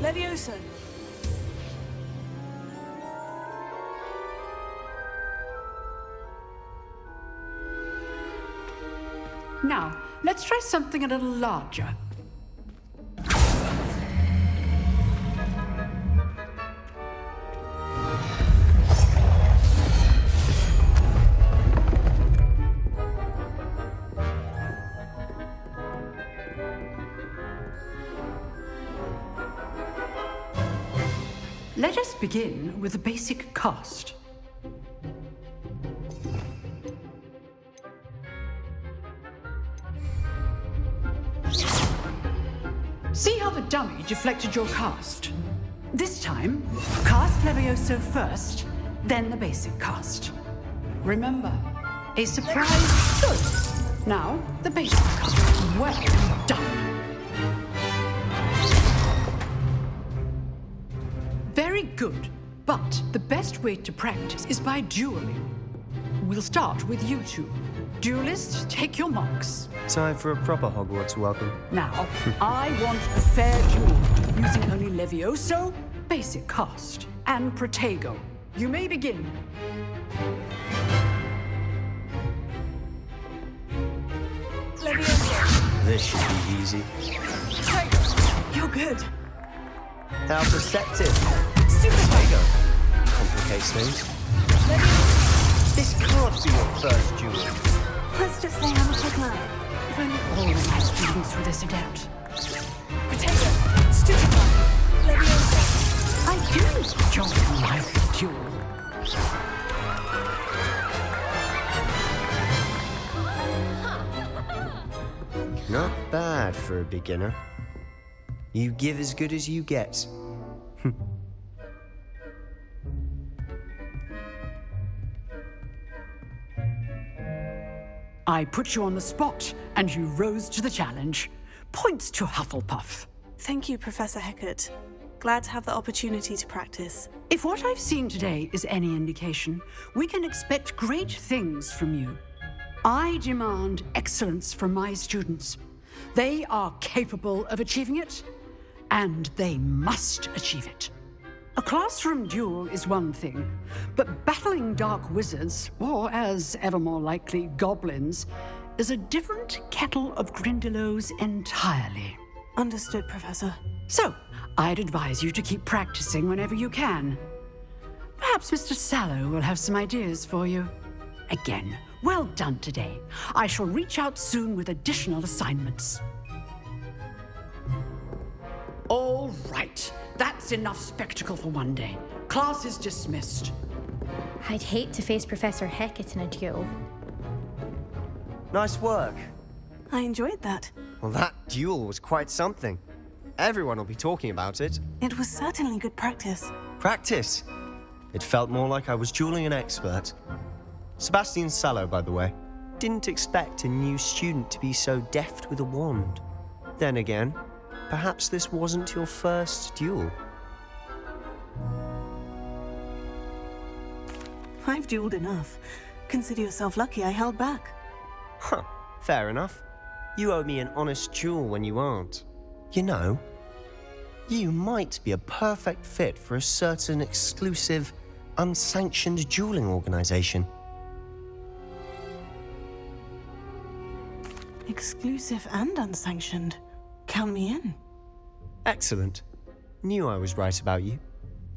Levioso.
Now, let's try something a little larger. Let us begin with the basic cast. See how the dummy deflected your cast? This time, cast Levioso first, then the basic cast. Remember, a surprise good. Now, the basic cast. Well done. Very good, but the best way to practice is by dueling. We'll start with you two. Duelists, take your marks.
Time for a proper Hogwarts welcome.
Now, I want a fair duel, using only Levioso, basic cast, and Protego. You may begin.
Levioso.
This should be easy.
You're good.
How perceptive.
Super
Protego complicates things.
Levioso.
This can't be your first duel.
Let's just say I'm a tickler.
If only all of my students were this adept.
Protego. Stupefy. Levioso.
I do enjoy a lively duel.
Not bad for a beginner. You give as good as you get.
I put you on the spot, and you rose to the challenge. Points to Hufflepuff.
Thank you, Professor Hecat. Glad to have the opportunity to practice.
If what I've seen today is any indication, we can expect great things from you. I demand excellence from my students. They are capable of achieving it, and they must achieve it. A classroom duel is one thing, but battling dark wizards, or as ever more likely, goblins, is a different kettle of Grindylows entirely.
Understood, Professor.
So, I'd advise you to keep practicing whenever you can. Perhaps Mr. Sallow will have some ideas for you. Again, well done today. I shall reach out soon with additional assignments. All right. That's enough spectacle for one day. Class is dismissed.
I'd hate to face Professor Hecat in a duel.
Nice work.
I enjoyed that.
Well, that duel was quite something. Everyone will be talking about it.
It was certainly good practice.
Practice? It felt more like I was dueling an expert. Sebastian Sallow, by the way. Didn't expect a new student to be so deft with a wand. Then again, perhaps this wasn't your first duel.
I've dueled enough. Consider yourself lucky I held back.
Huh, fair enough. You owe me an honest duel when you aren't. You know, you might be a perfect fit for a certain exclusive, unsanctioned dueling organization.
Exclusive and unsanctioned. Count me in.
Excellent. Knew I was right about you.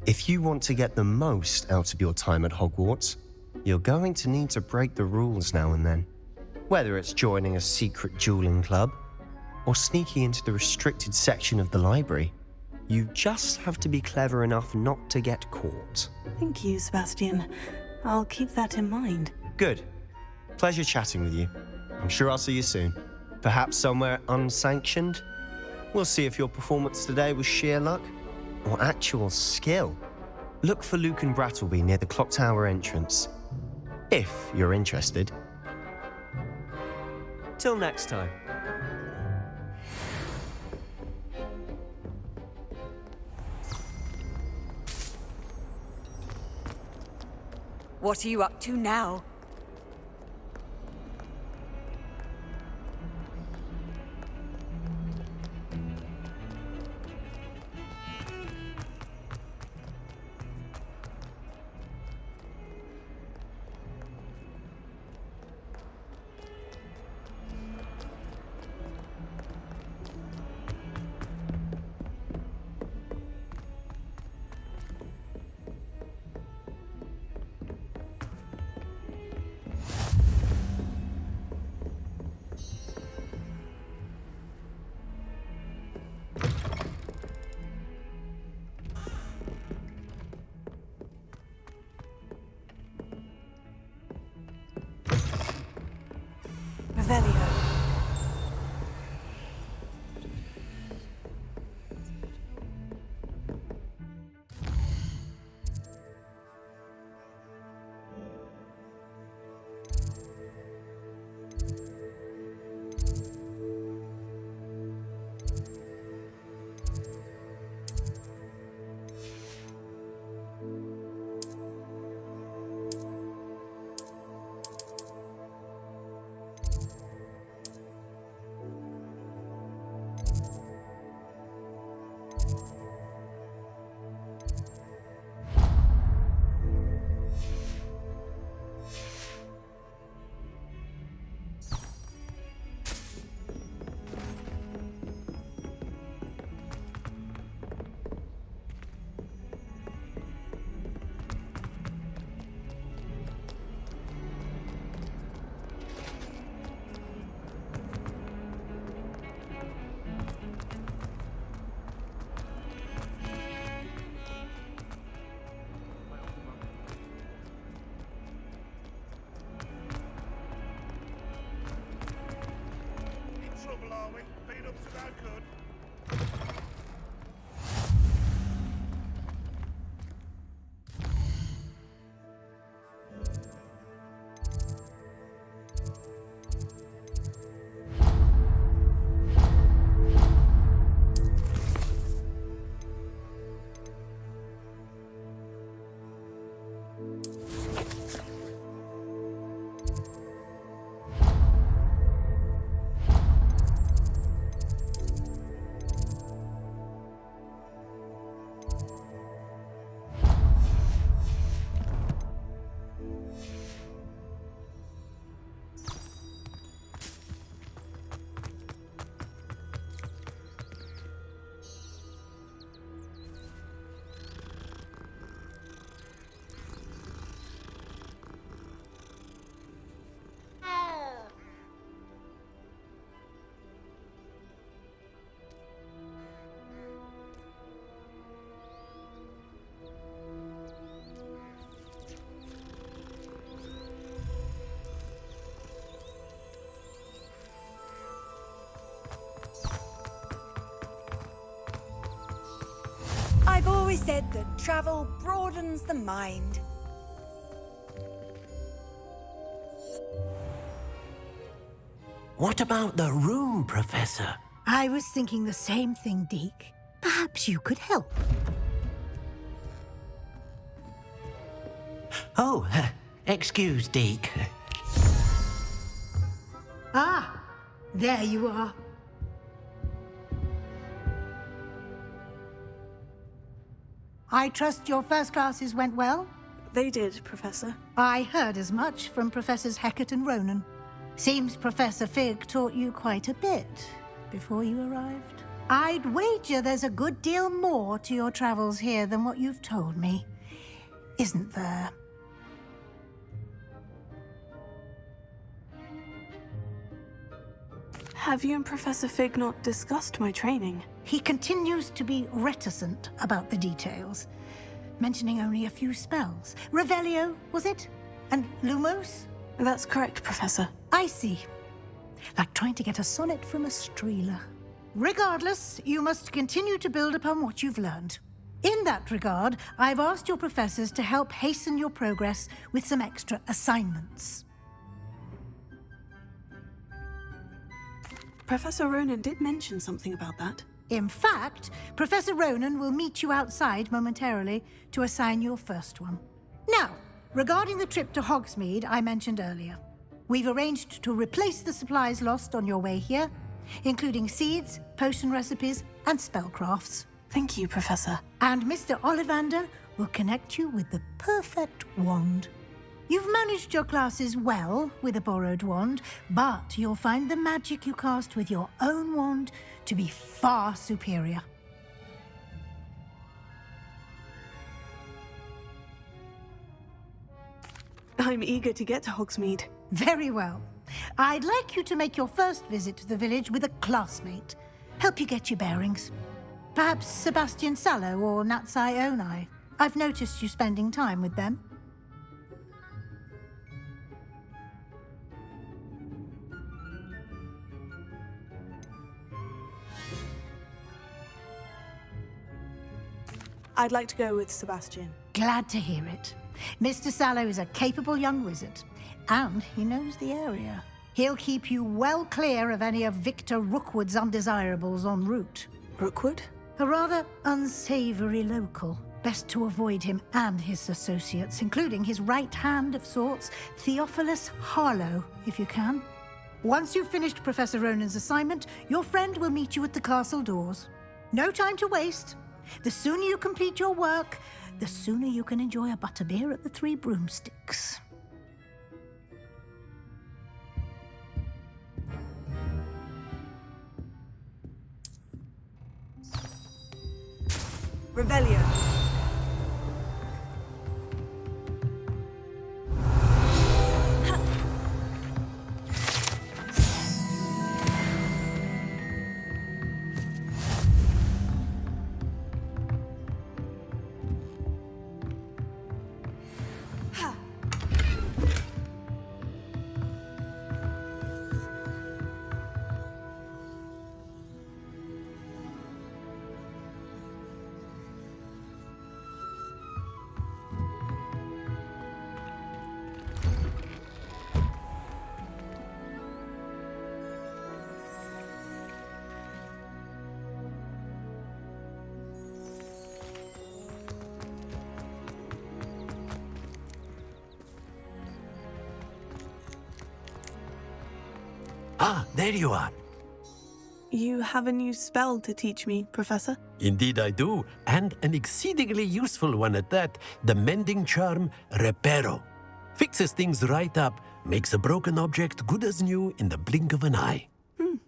If you want to get the most out of your time at Hogwarts, you're going to need to break the rules now and then. Whether it's joining a secret dueling club, or sneaking into the restricted section of the library, you just have to be clever enough not to get caught.
Thank you, Sebastian. I'll keep that in mind.
Good. Pleasure chatting with you. I'm sure I'll see you soon. Perhaps somewhere unsanctioned? We'll see if your performance today was sheer luck or actual skill. Look for Luke and Brattleby near the clock tower entrance, if you're interested. Till next time.
What are you up to now?
Revelio.
I've always said that travel broadens the mind.
What about the room, Professor?
I was thinking the same thing, Deke. Perhaps you could help.
Oh,
Excuse, Deke.
Ah, there you are. I trust your first classes went well?
They did, Professor.
I heard as much from Professors Hecat and Ronan. Seems Professor Fig taught you quite a bit before you arrived. I'd wager there's a good deal more to your travels here than what you've told me, isn't there?
Have you and Professor Fig not discussed my training?
He continues to be reticent about the details, mentioning only a few spells. Revelio, was it? And Lumos?
That's correct, Professor.
I see. Like trying to get a sonnet from a streeler. Regardless, you must continue to build upon what you've learned. In that regard, I've asked your professors to help hasten your progress with some extra assignments.
Professor Ronan did mention something about that.
In fact, Professor Ronan will meet you outside momentarily to assign your first one. Now, regarding the trip to Hogsmeade I mentioned earlier, we've arranged to replace the supplies lost on your way here, including seeds, potion recipes, and spellcrafts.
Thank you, Professor.
And Mr. Ollivander will connect you with the perfect wand. You've managed your classes well with a borrowed wand, but you'll find the magic you cast with your own wand to be far superior.
I'm eager to get to Hogsmeade.
Very well. I'd like you to make your first visit to the village with a classmate. Help you get your bearings. Perhaps Sebastian Sallow or Natsai Onai. I've noticed you spending time with them.
I'd like to go with Sebastian.
Glad to hear it. Mr. Sallow is a capable young wizard, and he knows the area. He'll keep you well clear of any of Victor Rookwood's undesirables en route.
Rookwood?
A rather unsavory local. Best to avoid him and his associates, including his right hand of sorts, Theophilus Harlow, if you can. Once you've finished Professor Ronan's assignment, your friend will meet you at the castle doors. No time to waste. The sooner you complete your work, the sooner you can enjoy a butterbeer at the Three Broomsticks.
Revelio.
Ah, there you are.
You have a new spell to teach me, Professor?
Indeed I do, and an exceedingly useful one at that. The mending charm, Reparo. Fixes things right up, makes a broken object good as new in the blink of an eye.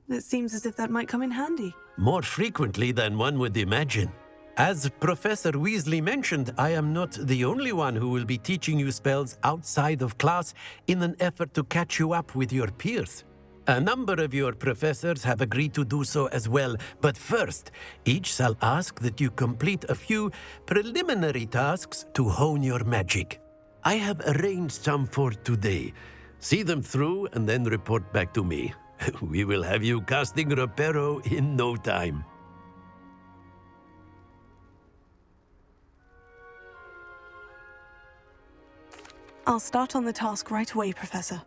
It seems as if that might come in handy.
More frequently than one would imagine. As Professor Weasley mentioned, I am not the only one who will be teaching you spells outside of class in an effort to catch you up with your peers. A number of your professors have agreed to do so as well, but first, each shall ask that you complete a few preliminary tasks to hone your magic. I have arranged some for today. See them through and then report back to me. We will have you casting Reparo in no time.
I'll start on the task right away, Professor.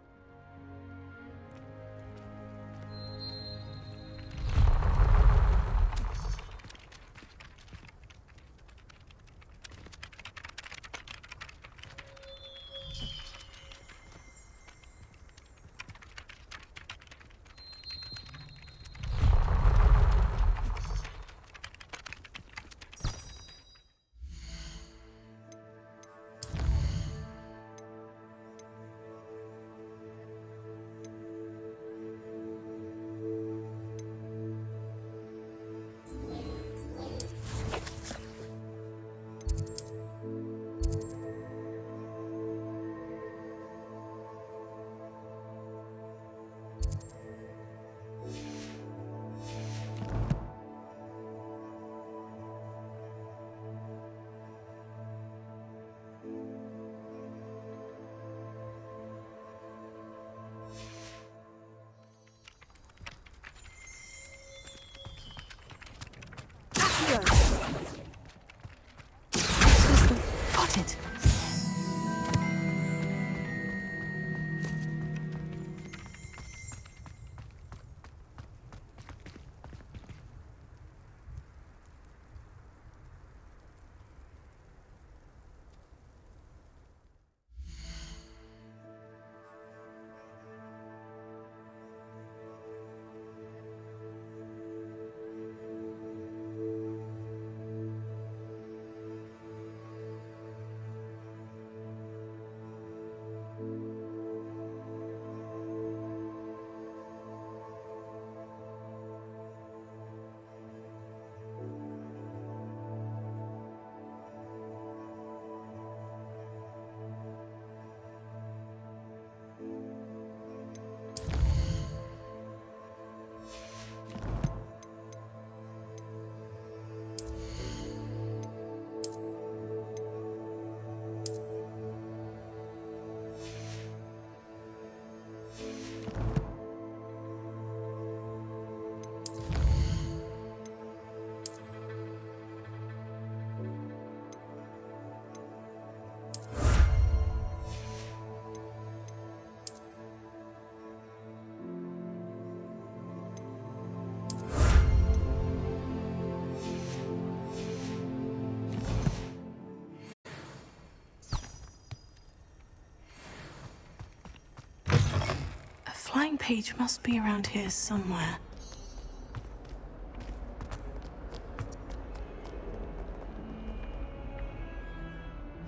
writing page must be around here somewhere.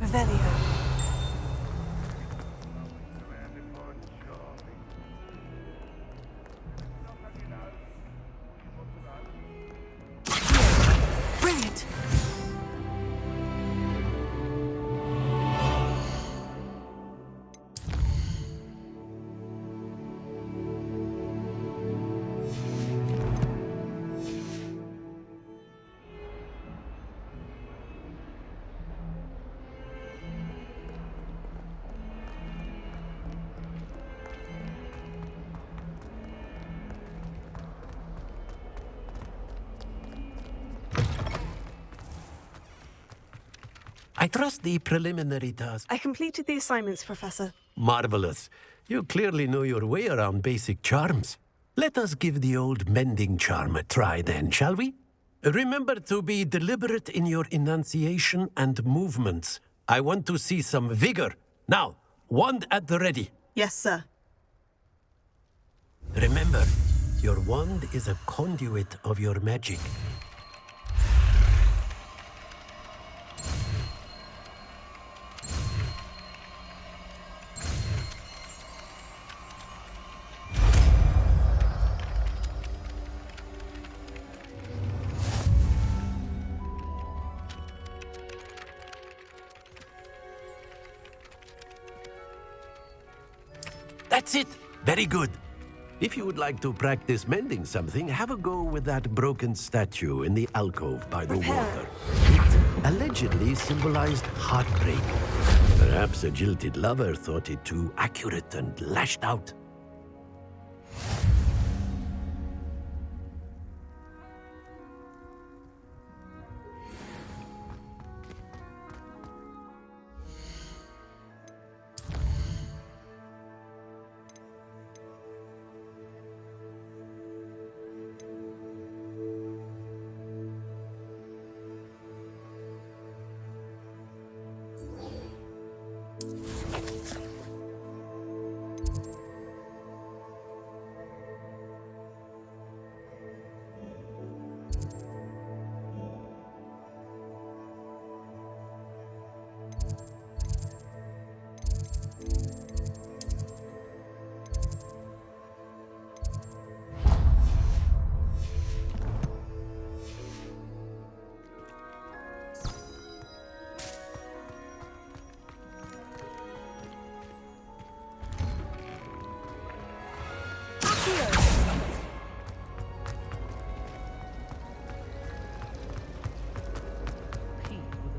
Revelio. Brilliant.
I trust the preliminary task.
I completed the assignments, Professor.
Marvelous. You clearly know your way around basic charms. Let us give the old mending charm a try then, shall we? Remember to be deliberate in your enunciation and movements. I want to see some vigor. Now, wand at the ready.
Yes, sir.
Remember, your wand is a conduit of your magic. That's it. Very good. If you would like to practice mending something, have a go with that broken statue in the alcove by the water. It allegedly symbolized heartbreak. Perhaps a jilted lover thought it too accurate and lashed out.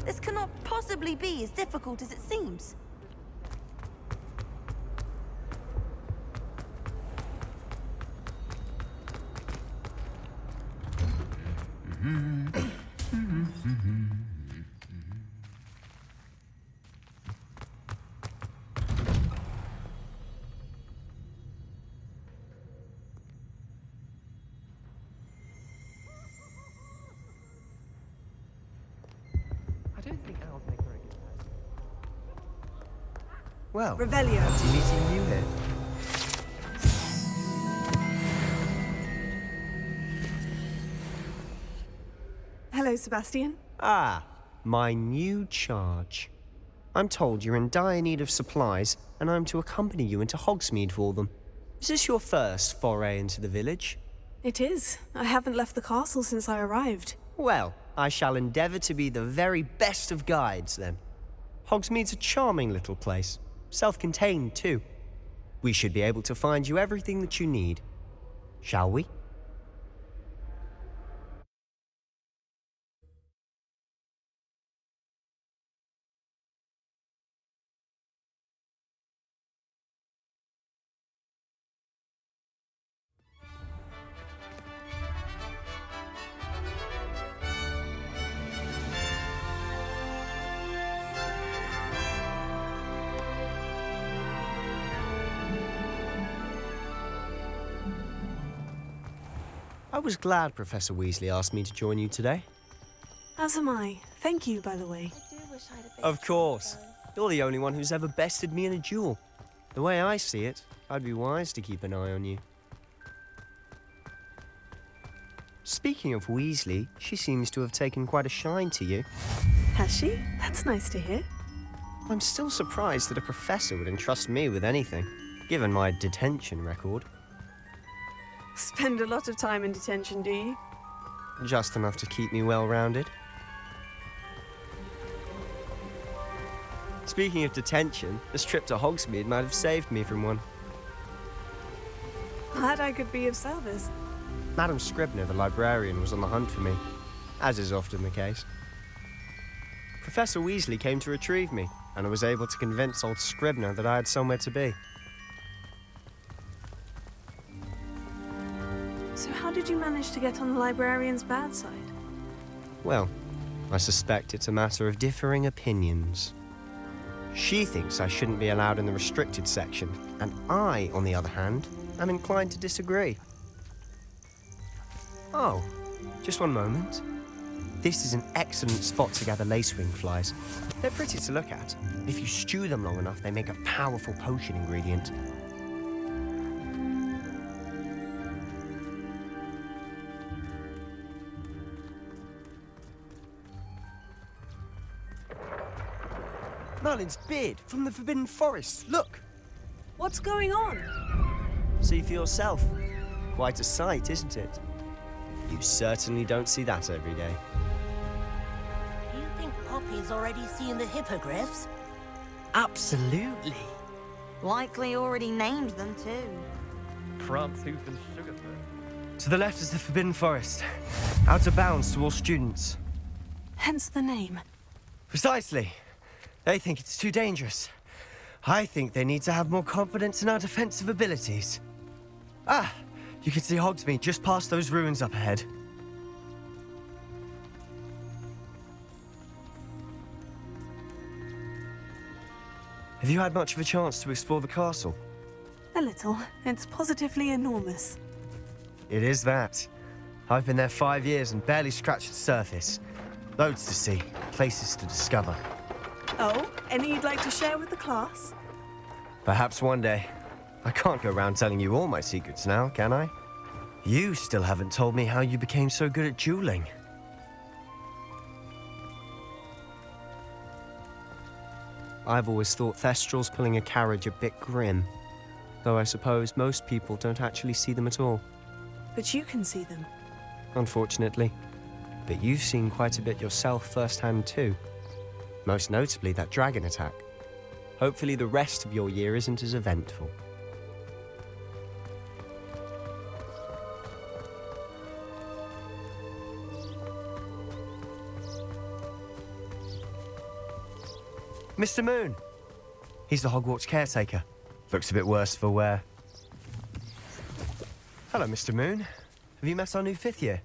This cannot possibly be as difficult as it seems.
I don't think owls make very good pets.
Well,
Revelio.
fancy meeting you here.
Hello, Sebastian.
Ah, my new charge. I'm told you're in dire need of supplies, and I'm to accompany you into Hogsmeade for them. Is this your first foray into the village?
It is. I haven't left the castle since I arrived.
Well, I shall endeavour to be the very best of guides, then. Hogsmeade's a charming little place. Self-contained, too. We should be able to find you everything that you need. Shall we? I was glad Professor Weasley asked me to join you today.
As am I. Thank you, by the way.
Of course. You're the only one who's ever bested me in a duel. The way I see it, I'd be wise to keep an eye on you. Speaking of Weasley, she seems to have taken quite a shine to you.
Has she? That's nice to hear.
I'm still surprised that a professor would entrust me with anything, given my detention record.
Spend a lot of time in detention, do you?
Just enough to keep me well-rounded. Speaking of detention, this trip to Hogsmeade might have saved me from one.
Glad I could be of service.
Madam Scribner, the librarian, was on the hunt for me, as is often the case. Professor Weasley came to retrieve me, and I was able to convince old Scribner that I had somewhere to be.
So how did you manage to get on the librarian's bad side?
Well, I suspect it's a matter of differing opinions. She thinks I shouldn't be allowed in the restricted section, and I, on the other hand, am inclined to disagree. Oh, just one moment. This is an excellent spot to gather lacewing flies. They're pretty to look at. If you stew them long enough, they make a powerful potion ingredient. Merlin's beard from the Forbidden Forest. Look!
What's going on?
See for yourself. Quite a sight, isn't it? You certainly don't see that every day.
Do you think Poppy's already seen the hippogriffs?
Absolutely.
Likely already named them too.
Prantooth and Sugarfoot.
To the left is the Forbidden Forest. Out of bounds to all students.
Hence the name.
Precisely. They think it's too dangerous. I think they need to have more confidence in our defensive abilities. Ah, you can see Hogsmeade just past those ruins up ahead. Have you had much of a chance to explore the castle?
A little. It's positively enormous.
It is that. I've been there 5 years and barely scratched the surface. Loads to see, places to discover.
Oh, any you'd like to share with the class?
Perhaps one day. I can't go around telling you all my secrets now, can I? You still haven't told me how you became so good at dueling. I've always thought Thestrals pulling a carriage a bit grim, though I suppose most people don't actually see them at all.
But you can see them.
Unfortunately. But you've seen quite a bit yourself firsthand too. Most notably that dragon attack. Hopefully the rest of your year isn't as eventful. Mr. Moon. He's the Hogwarts caretaker. Looks a bit worse for wear. Hello, Mr. Moon. Have you met our new 5th year?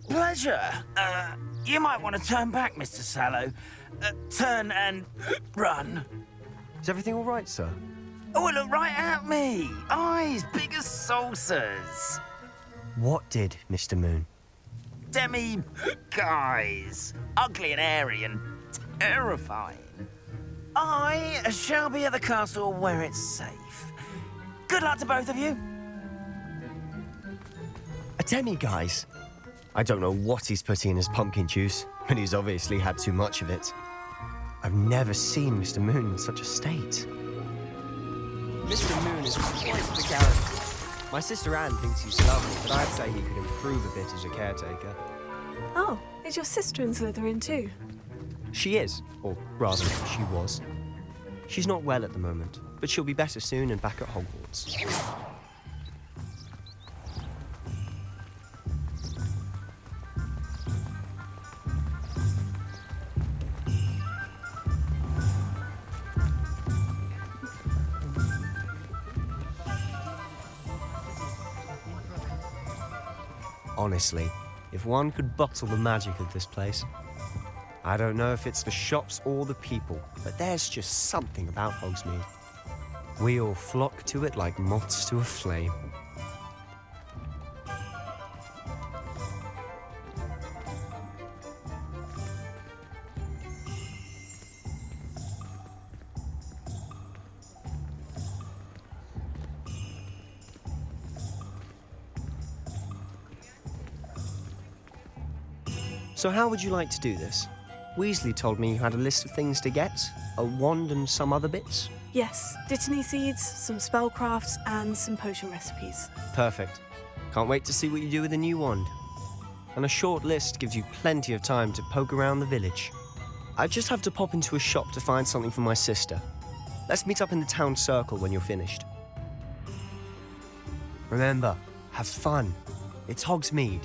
Pleasure. You might want to turn back, Mr. Sallow. Turn and run.
Is everything all right, sir?
Oh, look right at me. Eyes big as saucers.
What did, Mr. Moon?
Guys. Ugly and hairy and terrifying. I shall be at the castle where it's safe. Good luck to both of you.
A demi-guise? I don't know what he's putting in his pumpkin juice, but he's obviously had too much of it. I've never seen Mr. Moon in such a state. Mr. Moon is quite the character. My sister Anne thinks he's lovely, but I'd say he could improve a bit as a caretaker.
Oh, is your sister in Slytherin too?
She is, or rather, she was. She's not well at the moment, but she'll be better soon and back at Hogwarts. Honestly, if one could bottle the magic of this place. I don't know if it's the shops or the people, but there's just something about Hogsmeade. We all flock to it like moths to a flame. So how would you like to do this? Weasley told me you had a list of things to get, a wand and some other bits.
Yes, Dittany seeds, some spellcrafts, and some potion recipes.
Perfect. Can't wait to see what you do with the new wand. And a short list gives you plenty of time to poke around the village. I just have to pop into a shop to find something for my sister. Let's meet up in the town circle when you're finished. Remember, have fun. It's Hogsmeade.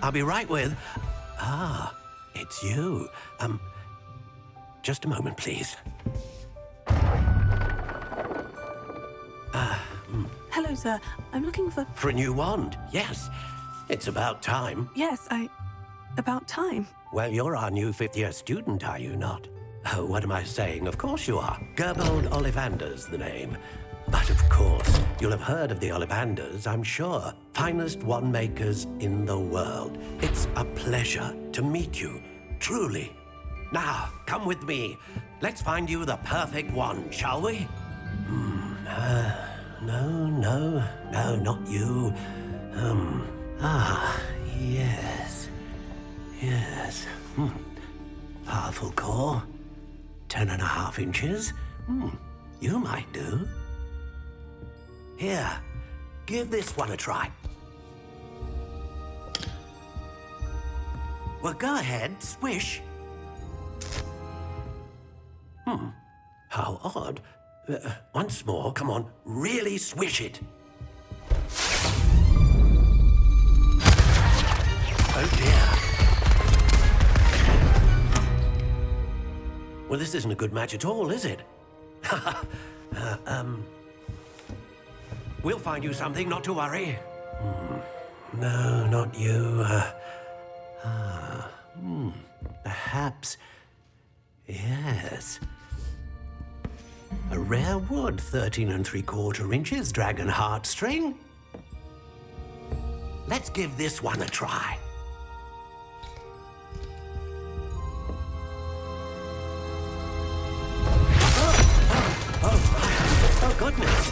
I'll be right with... Ah, it's you. Just a moment, please.
Hello, sir. I'm looking for...
For a new wand, yes. It's about time.
Yes, about time.
Well, you're our new fifth-year student, are you not? Oh, what am I saying? Of course you are. Gerbold Ollivander's the name. But of course, you'll have heard of the Ollivanders, I'm sure. Finest wand makers in the world. It's a pleasure to meet you, truly. Now, come with me. Let's find you the perfect wand, shall we? No, not you. Yes. Yes. Powerful core. 10.5 inches. You might do. Here, give this one a try. Well, go ahead, swish. How odd. Once more, come on, really swish it. Oh dear. Well, this isn't a good match at all, is it? We'll find you something, not to worry. No, not you. Perhaps... Yes. A rare wood, 13 3/4 inches, dragon heartstring. Let's give this one a try. Oh, goodness.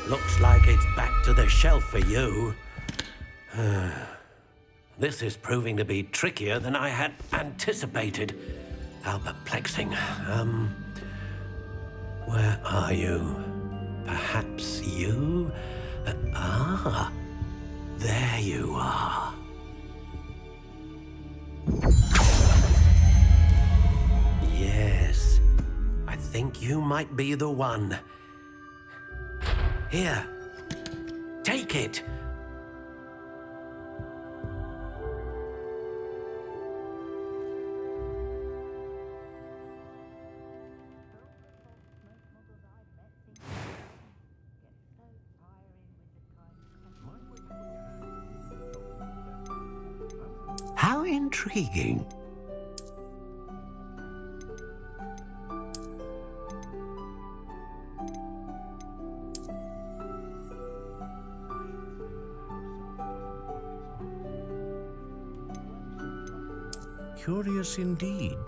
Looks like it's back to the shelf for you. This is proving to be trickier than I had anticipated. How perplexing. Where are you? Perhaps you? There you are. Yes, I think you might be the one. Here, take it. How intriguing.
Curious indeed.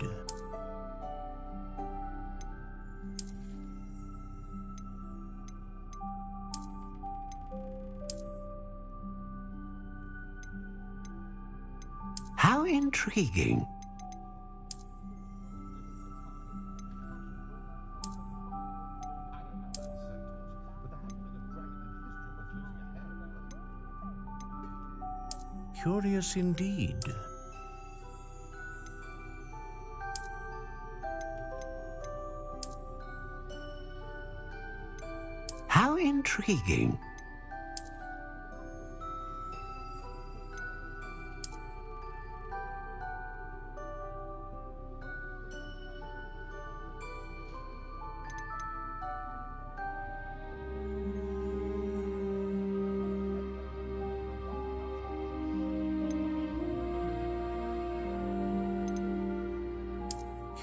How intriguing. Curious indeed. How intriguing.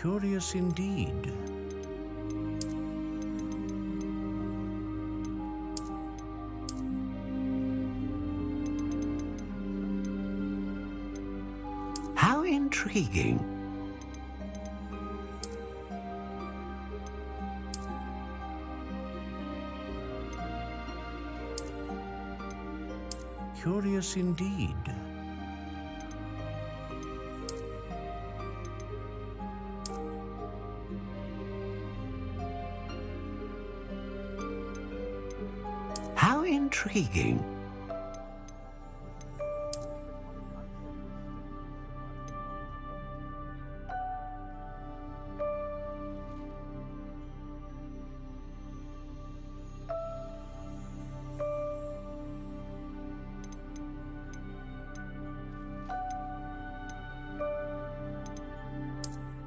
Curious indeed. How intriguing. Curious indeed. How intriguing.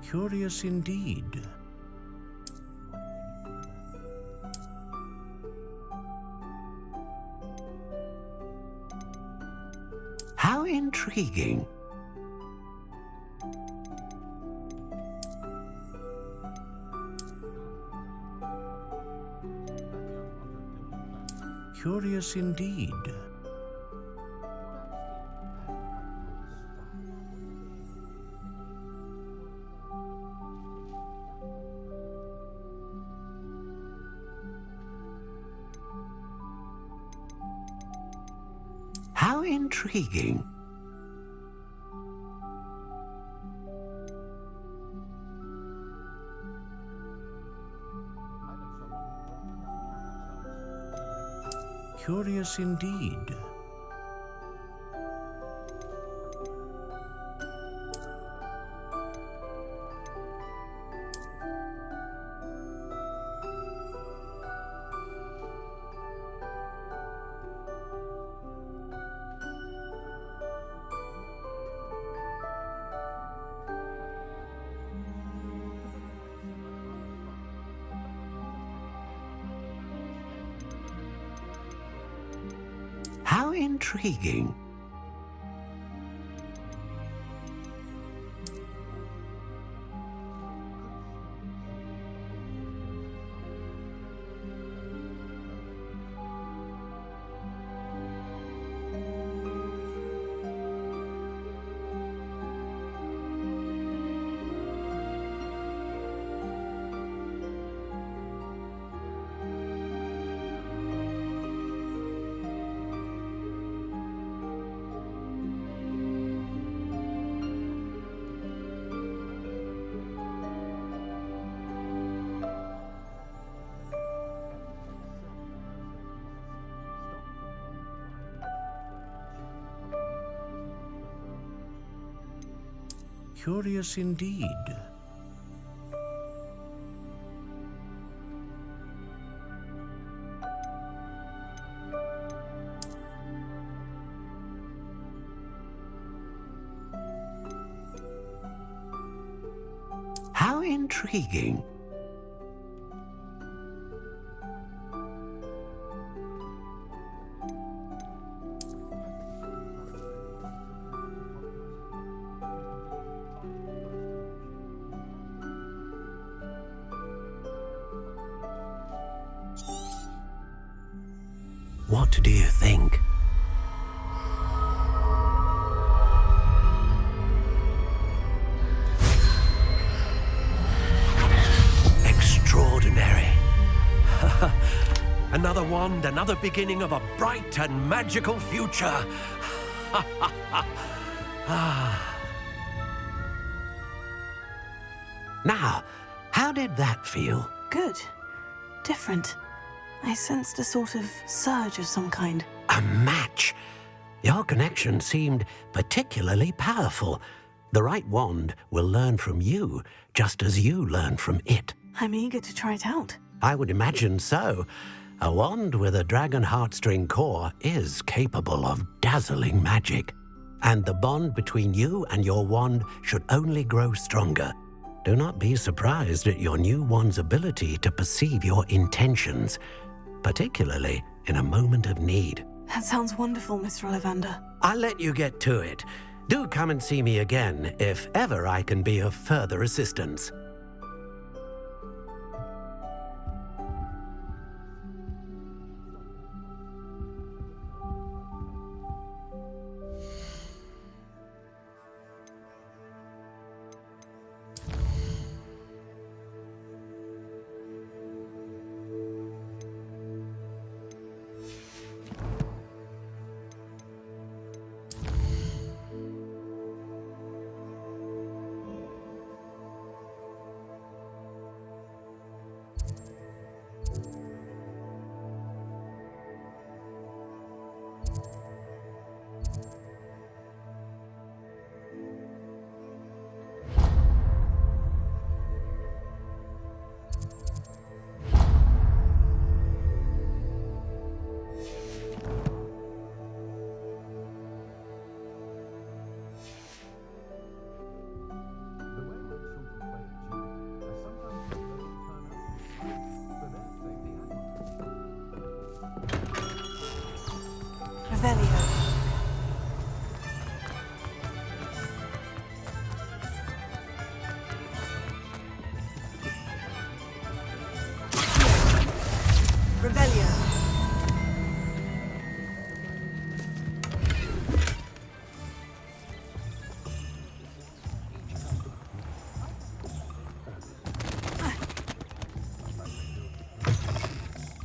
Curious indeed. How intriguing. Curious indeed. How intriguing. Curious indeed. How intriguing. Curious indeed. How intriguing.
What do you think? another wand, another beginning of a bright and magical future. Now, how did that feel?
Good. Different. I sensed a sort of surge of some kind.
A match. Your connection seemed particularly powerful. The right wand will learn from you, just as you learn from it.
I'm eager to try it out.
I would imagine so. A wand with a dragon heartstring core is capable of dazzling magic. And the bond between you and your wand should only grow stronger. Do not be surprised at your new wand's ability to perceive your intentions, particularly in a moment of need.
That sounds wonderful, Mr. Ollivander.
I'll let you get to it. Do come and see me again if ever I can be of further assistance.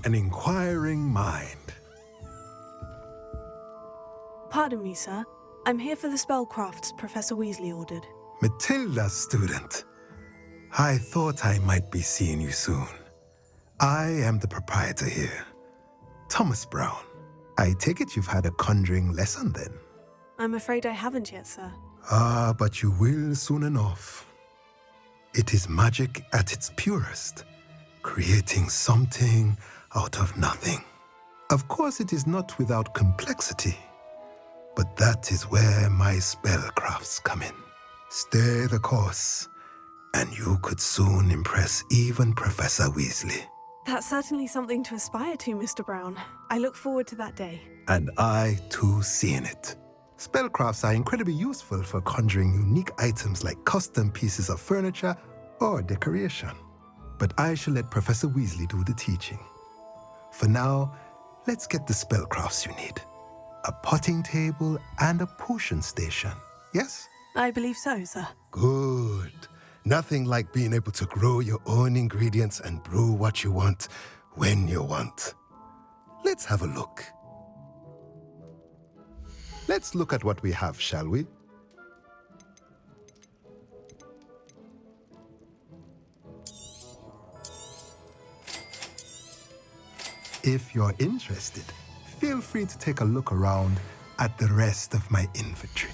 An inquiring mind.
Pardon me, sir. I'm here for the spellcrafts Professor Weasley ordered.
Matilda, student. I thought I might be seeing you soon. I am the proprietor here, Thomas Brown. I take it you've had a conjuring lesson then?
I'm afraid I haven't yet, sir.
Ah, but you will soon enough. It is magic at its purest, creating something out of nothing. Of course, it is not without complexity, but that is where my spellcrafts come in. Stay the course, and you could soon impress even Professor Weasley.
That's certainly something to aspire to, Mr. Brown. I look forward to that day.
And I, too, seeing it. Spellcrafts are incredibly useful for conjuring unique items like custom pieces of furniture or decoration. But I shall let Professor Weasley do the teaching. For now, let's get the spellcrafts you need. A potting table and a potion station, yes?
I believe so, sir.
Good. Nothing like being able to grow your own ingredients and brew what you want when you want. Let's have a look. Let's look at what we have, shall we? If you're interested, feel free to take a look around at the rest of my inventory.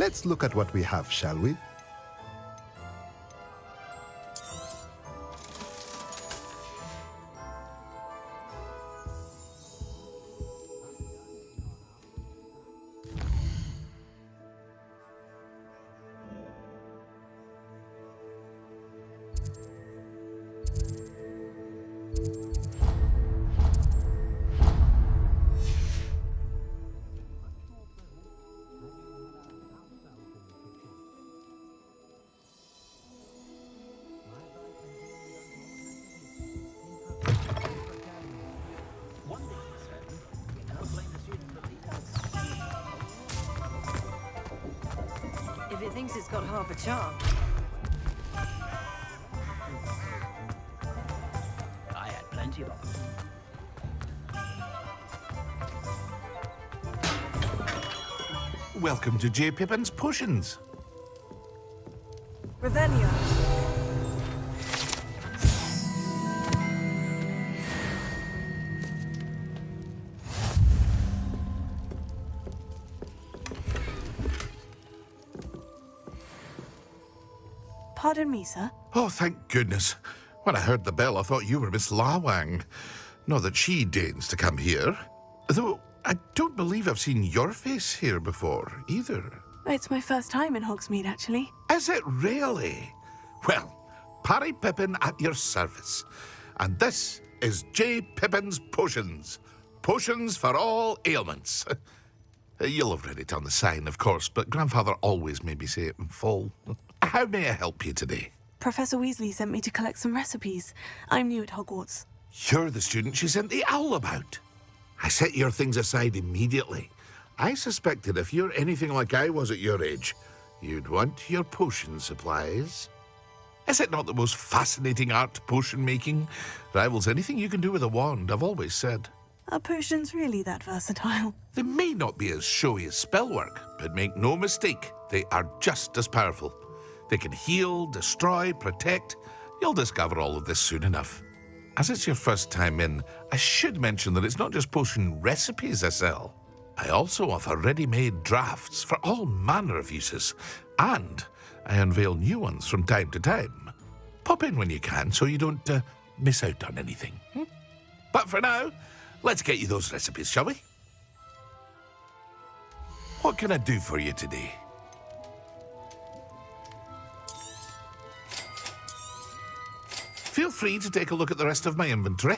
Let's look at what we have, shall we?
If it thinks it's got half a charm.
I had plenty of them.
Welcome to J. Pippin's Potions.
Revelio.
Pardon me, sir.
Oh, thank goodness. When I heard the bell, I thought you were Miss Lawang. Not that she deigns to come here. Though, I don't believe I've seen your face here before, either.
It's my first time in Hogsmeade, actually.
Is it really? Well, Parry Pippin at your service. And this is J. Pippin's Potions. Potions for all ailments. You'll have read it on the sign, of course, but Grandfather always made me say it in full. How may I help you today?
Professor Weasley sent me to collect some recipes. I'm new at Hogwarts.
You're the student she sent the owl about. I set your things aside immediately. I suspected if you're anything like I was at your age, you'd want your potion supplies. Is it not the most fascinating art, potion making? Rivals anything you can do with a wand, I've always said.
Are potions really that versatile?
They may not be as showy as spellwork, but make no mistake, they are just as powerful. They can heal, destroy, protect. You'll discover all of this soon enough. As it's your first time in, I should mention that it's not just potion recipes I sell. I also offer ready-made drafts for all manner of uses, and I unveil new ones from time to time. Pop in when you can so you don't miss out on anything. But for now, let's get you those recipes, shall we? What can I do for you today? Feel free to take a look at the rest of my inventory,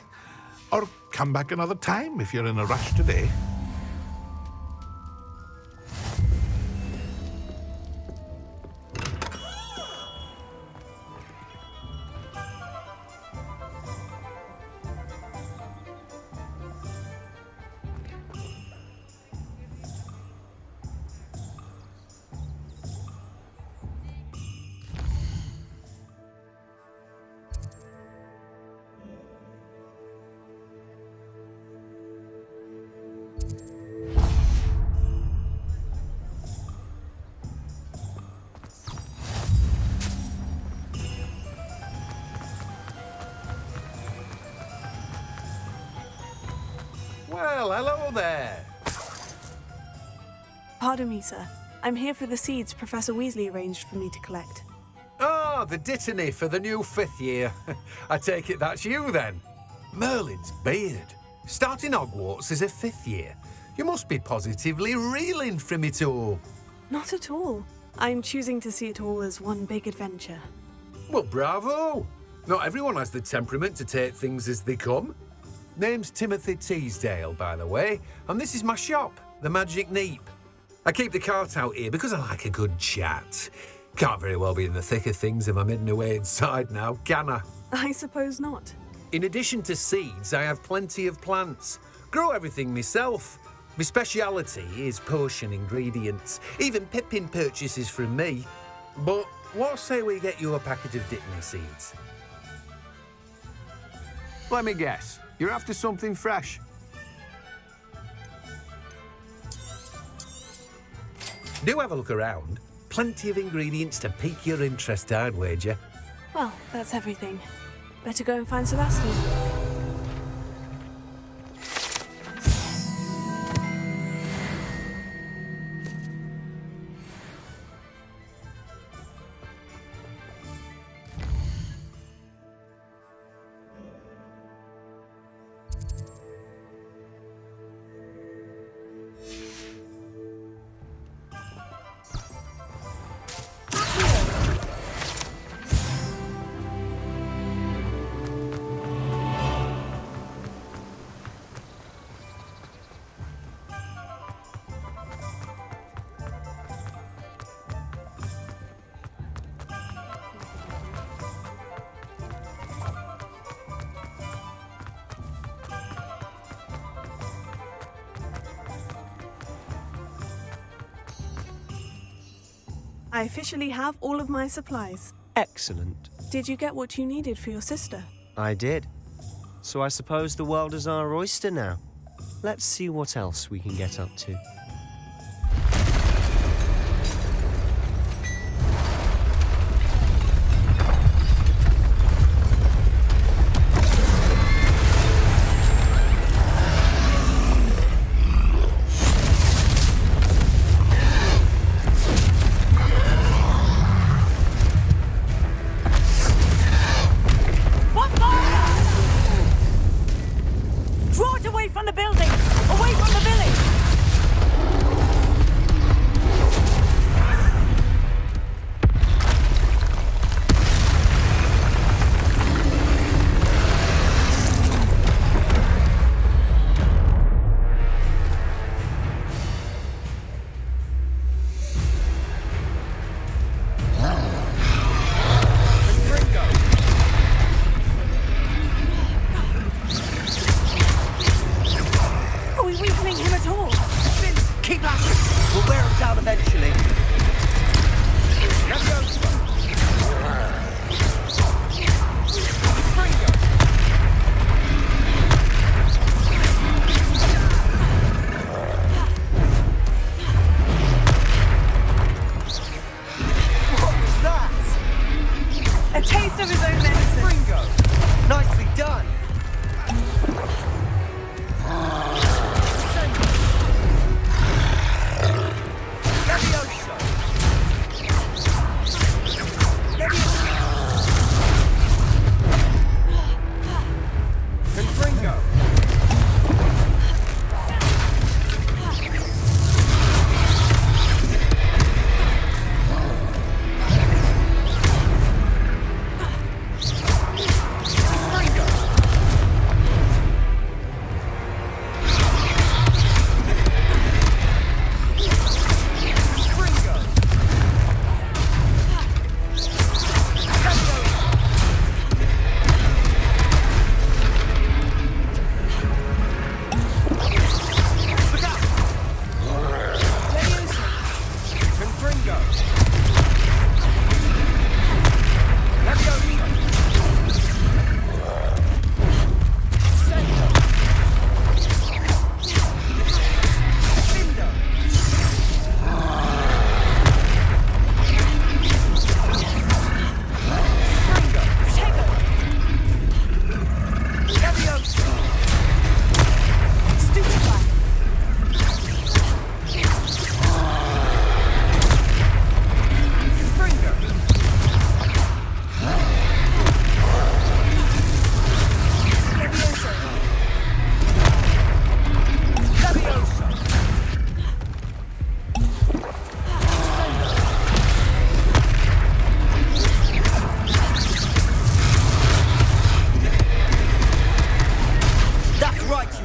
or come back another time if you're in a rush today.
Well, hello there.
Pardon me, sir. I'm here for the seeds Professor Weasley arranged for me to collect.
Oh, the dittany for the new 5th year. I take it that's you, then. Merlin's beard. Starting Hogwarts as a 5th year. You must be positively reeling from it all.
Not at all. I'm choosing to see it all as one big adventure.
Well, bravo. Not everyone has the temperament to take things as they come. Name's Timothy Teasdale, by the way, and this is my shop, the Magic Neep. I keep the cart out here because I like a good chat. Can't very well be in the thick of things if I'm hidden away inside now, can I?
I suppose not.
In addition to seeds, I have plenty of plants. Grow everything myself. My speciality is potion ingredients. Even Pippin purchases from me. But what say we get you a packet of Dittany seeds? Let me guess. You're after something fresh. Do have a look around. Plenty of ingredients to pique your interest, I'd wager.
Well, that's everything. Better go and find Sebastian.
I officially have all of my supplies.
Excellent.
Did you get what you needed for your sister?
I did. So I suppose the world is our oyster now. Let's see what else we can get up to.
Draw it away from the building! Away from the village!
Are we weakening him at all?
Keep at it! We'll wear him down eventually. What was that?
A taste of his own medicine.
Ringo! Nicely done!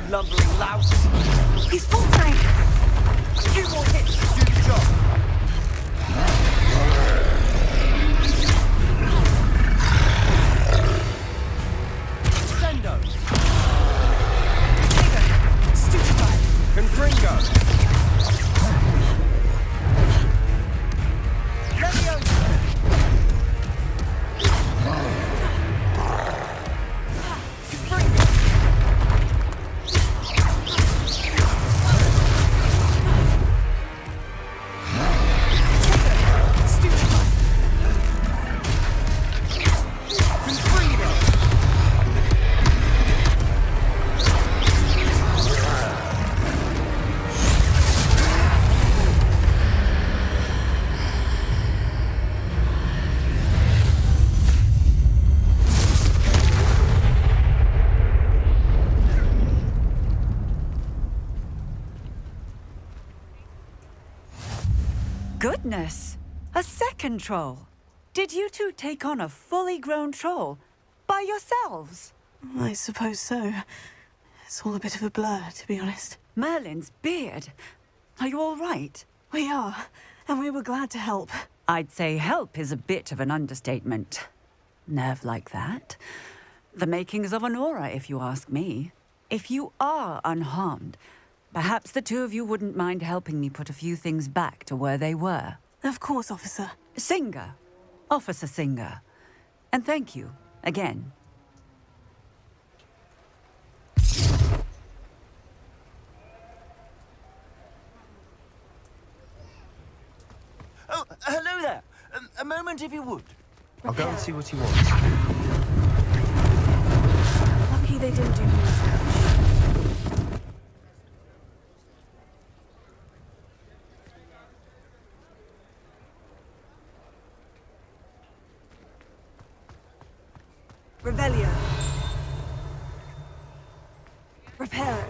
Lumbering louse.
He's full time.
2 more hits to do the job. Sendo.
Stupefied.
Confringo. Leviosa.
Goodness! A second troll! Did you two take on a fully grown troll by yourselves?
I suppose so. It's all a bit of a blur, to be honest.
Merlin's beard. Are you all right?
We are, and we were glad to help.
I'd say help is a bit of an understatement. Nerve like that. The makings of an aura, if you ask me. If you are unharmed, perhaps the two of you wouldn't mind helping me put a few things back to where they were.
Of course, officer.
Singer. Officer Singer. And thank you, again.
Oh, hello there. A moment if you would.
I'll go and see what he wants.
Lucky they didn't do more damage.
Revelio. Reparo.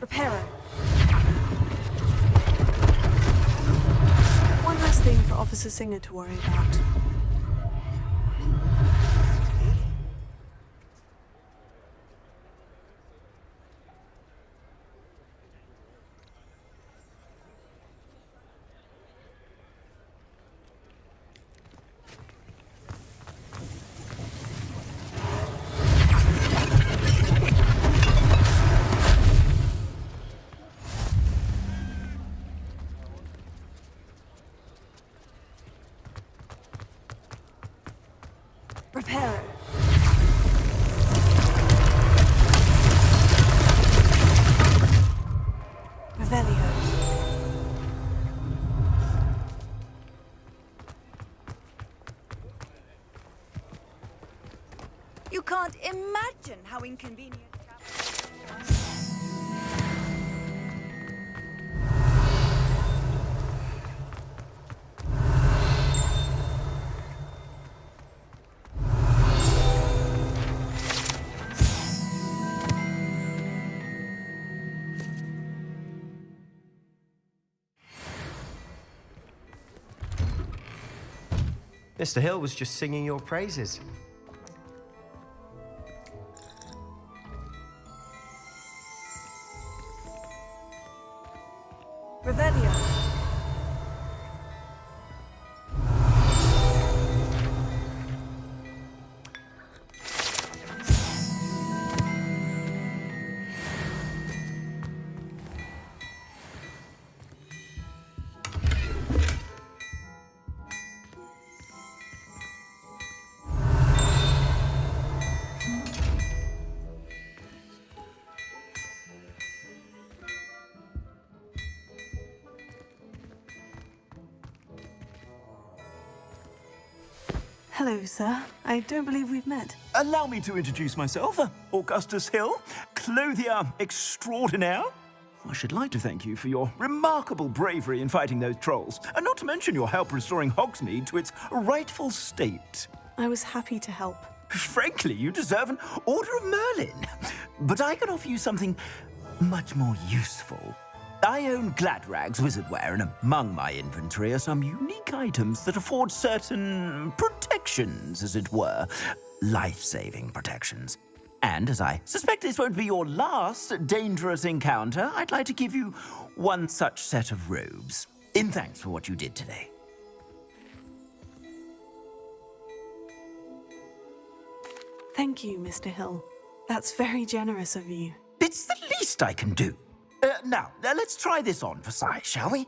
Reparo.
One less thing for Officer Singer to worry about.
Reparo. Revelio. You can't imagine how inconvenient.
Mr. Hill was just singing your praises.
Revelio.
Hello, sir. I don't believe we've met.
Allow me to introduce myself, Augustus Hill, clothier extraordinaire. I should like to thank you for your remarkable bravery in fighting those trolls, and not to mention your help restoring Hogsmeade to its rightful state.
I was happy to help.
Frankly, you deserve an Order of Merlin. But I can offer you something much more useful. I own Gladrag's wizardware, and among my inventory are some unique items that afford certain protections, as it were. Life-saving protections. And as I suspect this won't be your last dangerous encounter, I'd like to give you one such set of robes, in thanks for what you did today.
Thank you, Mr. Hill. That's very generous of you.
It's the least I can do. Now, let's try this on for size, shall we?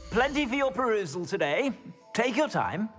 Plenty for your perusal today. Take your time.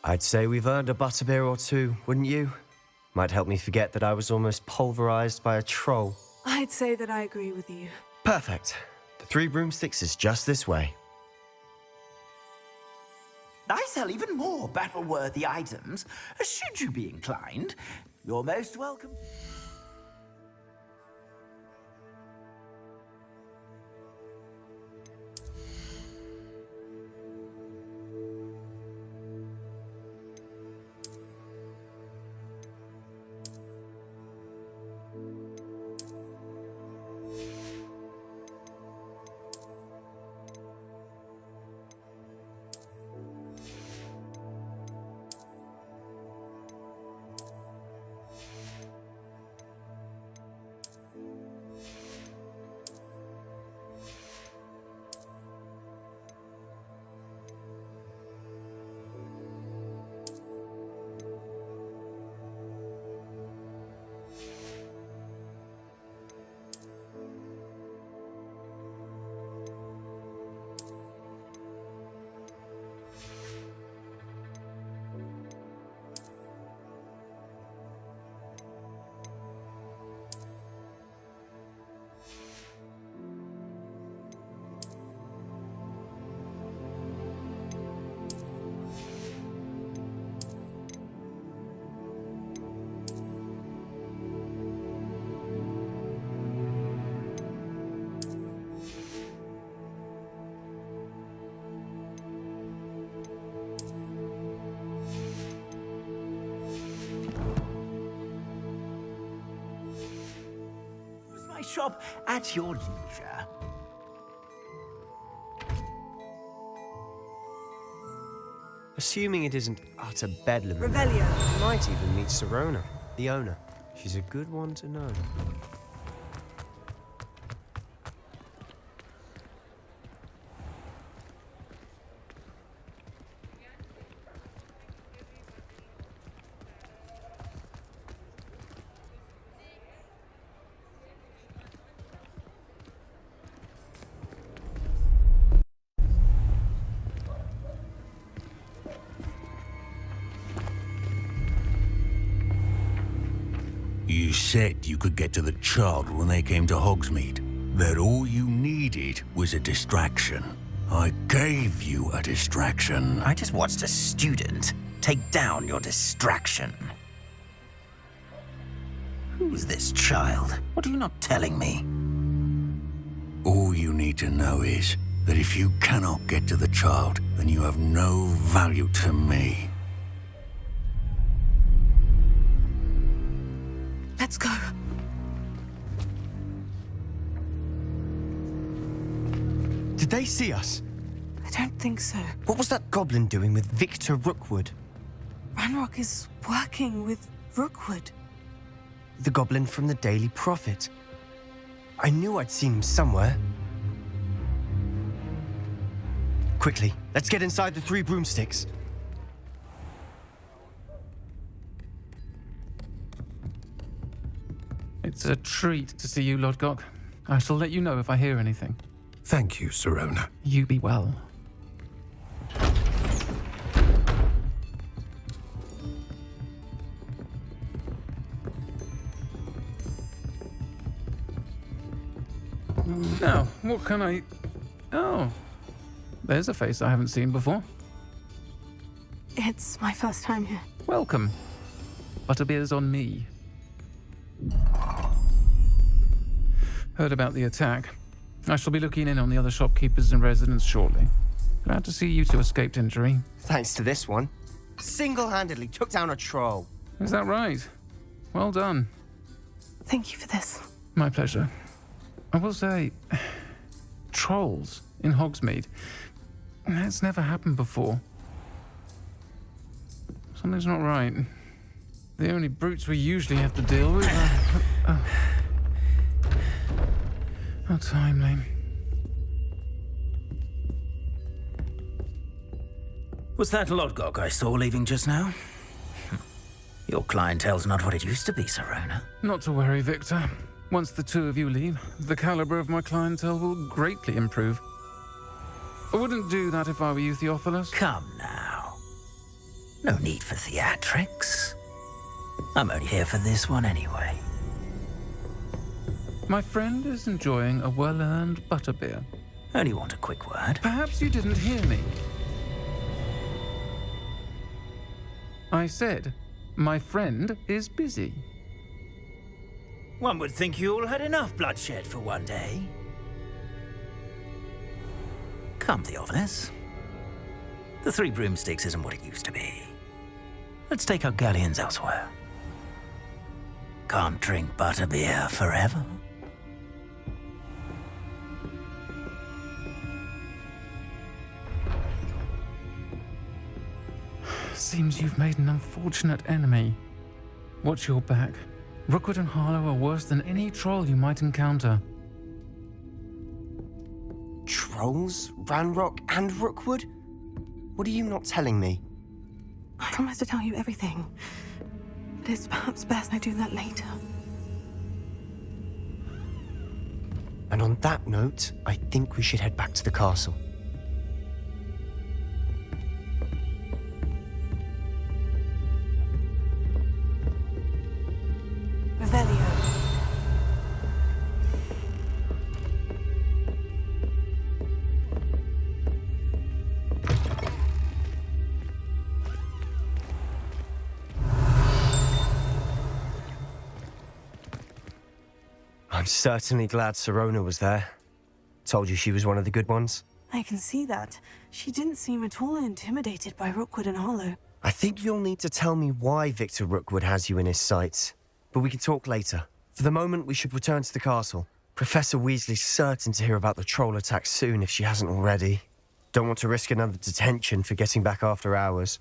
I'd say we've earned a butterbeer or two, wouldn't you? Might help me forget that I was almost pulverized by a troll.
I'd say that I agree with you.
Perfect. The 3 broomsticks is just this way.
I sell even more battle-worthy items. Should you be inclined, you're most welcome. Shop at your leisure.
Assuming it isn't utter bedlam,
Revelio.
you might even meet Sirona, the owner. She's a good one to know.
You said you could get to the child when they came to Hogsmeade. That all you needed was a distraction. I gave you a distraction.
I just watched a student take down your distraction. Who's this child? What are you not telling me?
All you need to know is that if you cannot get to the child, then you have no value to me.
Let's go.
Did they see us?
I don't think so.
What was that goblin doing with Victor Rookwood?
Ranrock is working with Rookwood.
The goblin from the Daily Prophet. I knew I'd seen him somewhere. Quickly, let's get inside the 3 broomsticks.
It's a treat to see you, Lodgok. I shall let you know if I hear anything.
Thank you, Sirona.
You be well. Now, what can I... Oh, there's a face I haven't seen before.
It's my first time here.
Welcome. Butterbeer's on me. Heard about the attack. I shall be looking in on the other shopkeepers and residents shortly. Glad to see you two escaped injury.
Thanks to this one. Single-handedly took down a troll.
Is that right? Well done.
Thank you for this.
My pleasure. I will say, trolls in Hogsmeade. That's never happened before. Something's not right. The only brutes we usually have to deal with are... How timely.
Was that Lodgok I saw leaving just now? Your clientele's not what it used to be, Sirona.
Not to worry, Victor. Once the two of you leave, the caliber of my clientele will greatly improve. I wouldn't do that if I were you, Theophilus.
Come now.
No need for theatrics. I'm only here for this one anyway.
My friend is enjoying a well-earned butterbeer.
Only want a quick word.
Perhaps you didn't hear me. I said, my friend is busy.
One would think you all had enough bloodshed for one day. Come, Theophilus. The Three Broomsticks isn't what it used to be. Let's take our galleons elsewhere. Can't drink butterbeer forever.
Seems you've made an unfortunate enemy. Watch your back. Rookwood and Harlow are worse than any troll you might encounter.
Trolls? Ranrock and Rookwood? What are you not telling me?
I promised to tell you everything, but it's perhaps best I do that later.
And on that note, I think we should head back to the castle.
Revelio.
I'm certainly glad Sirona was there. Told you she was one of the good ones.
I can see that. She didn't seem at all intimidated by Rookwood and Harlow.
I think you'll need to tell me why Victor Rookwood has you in his sights. But we can talk later. For the moment, we should return to the castle. Professor Weasley's certain to hear about the troll attack soon if she hasn't already. Don't want to risk another detention for getting back after hours.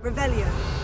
Revelio.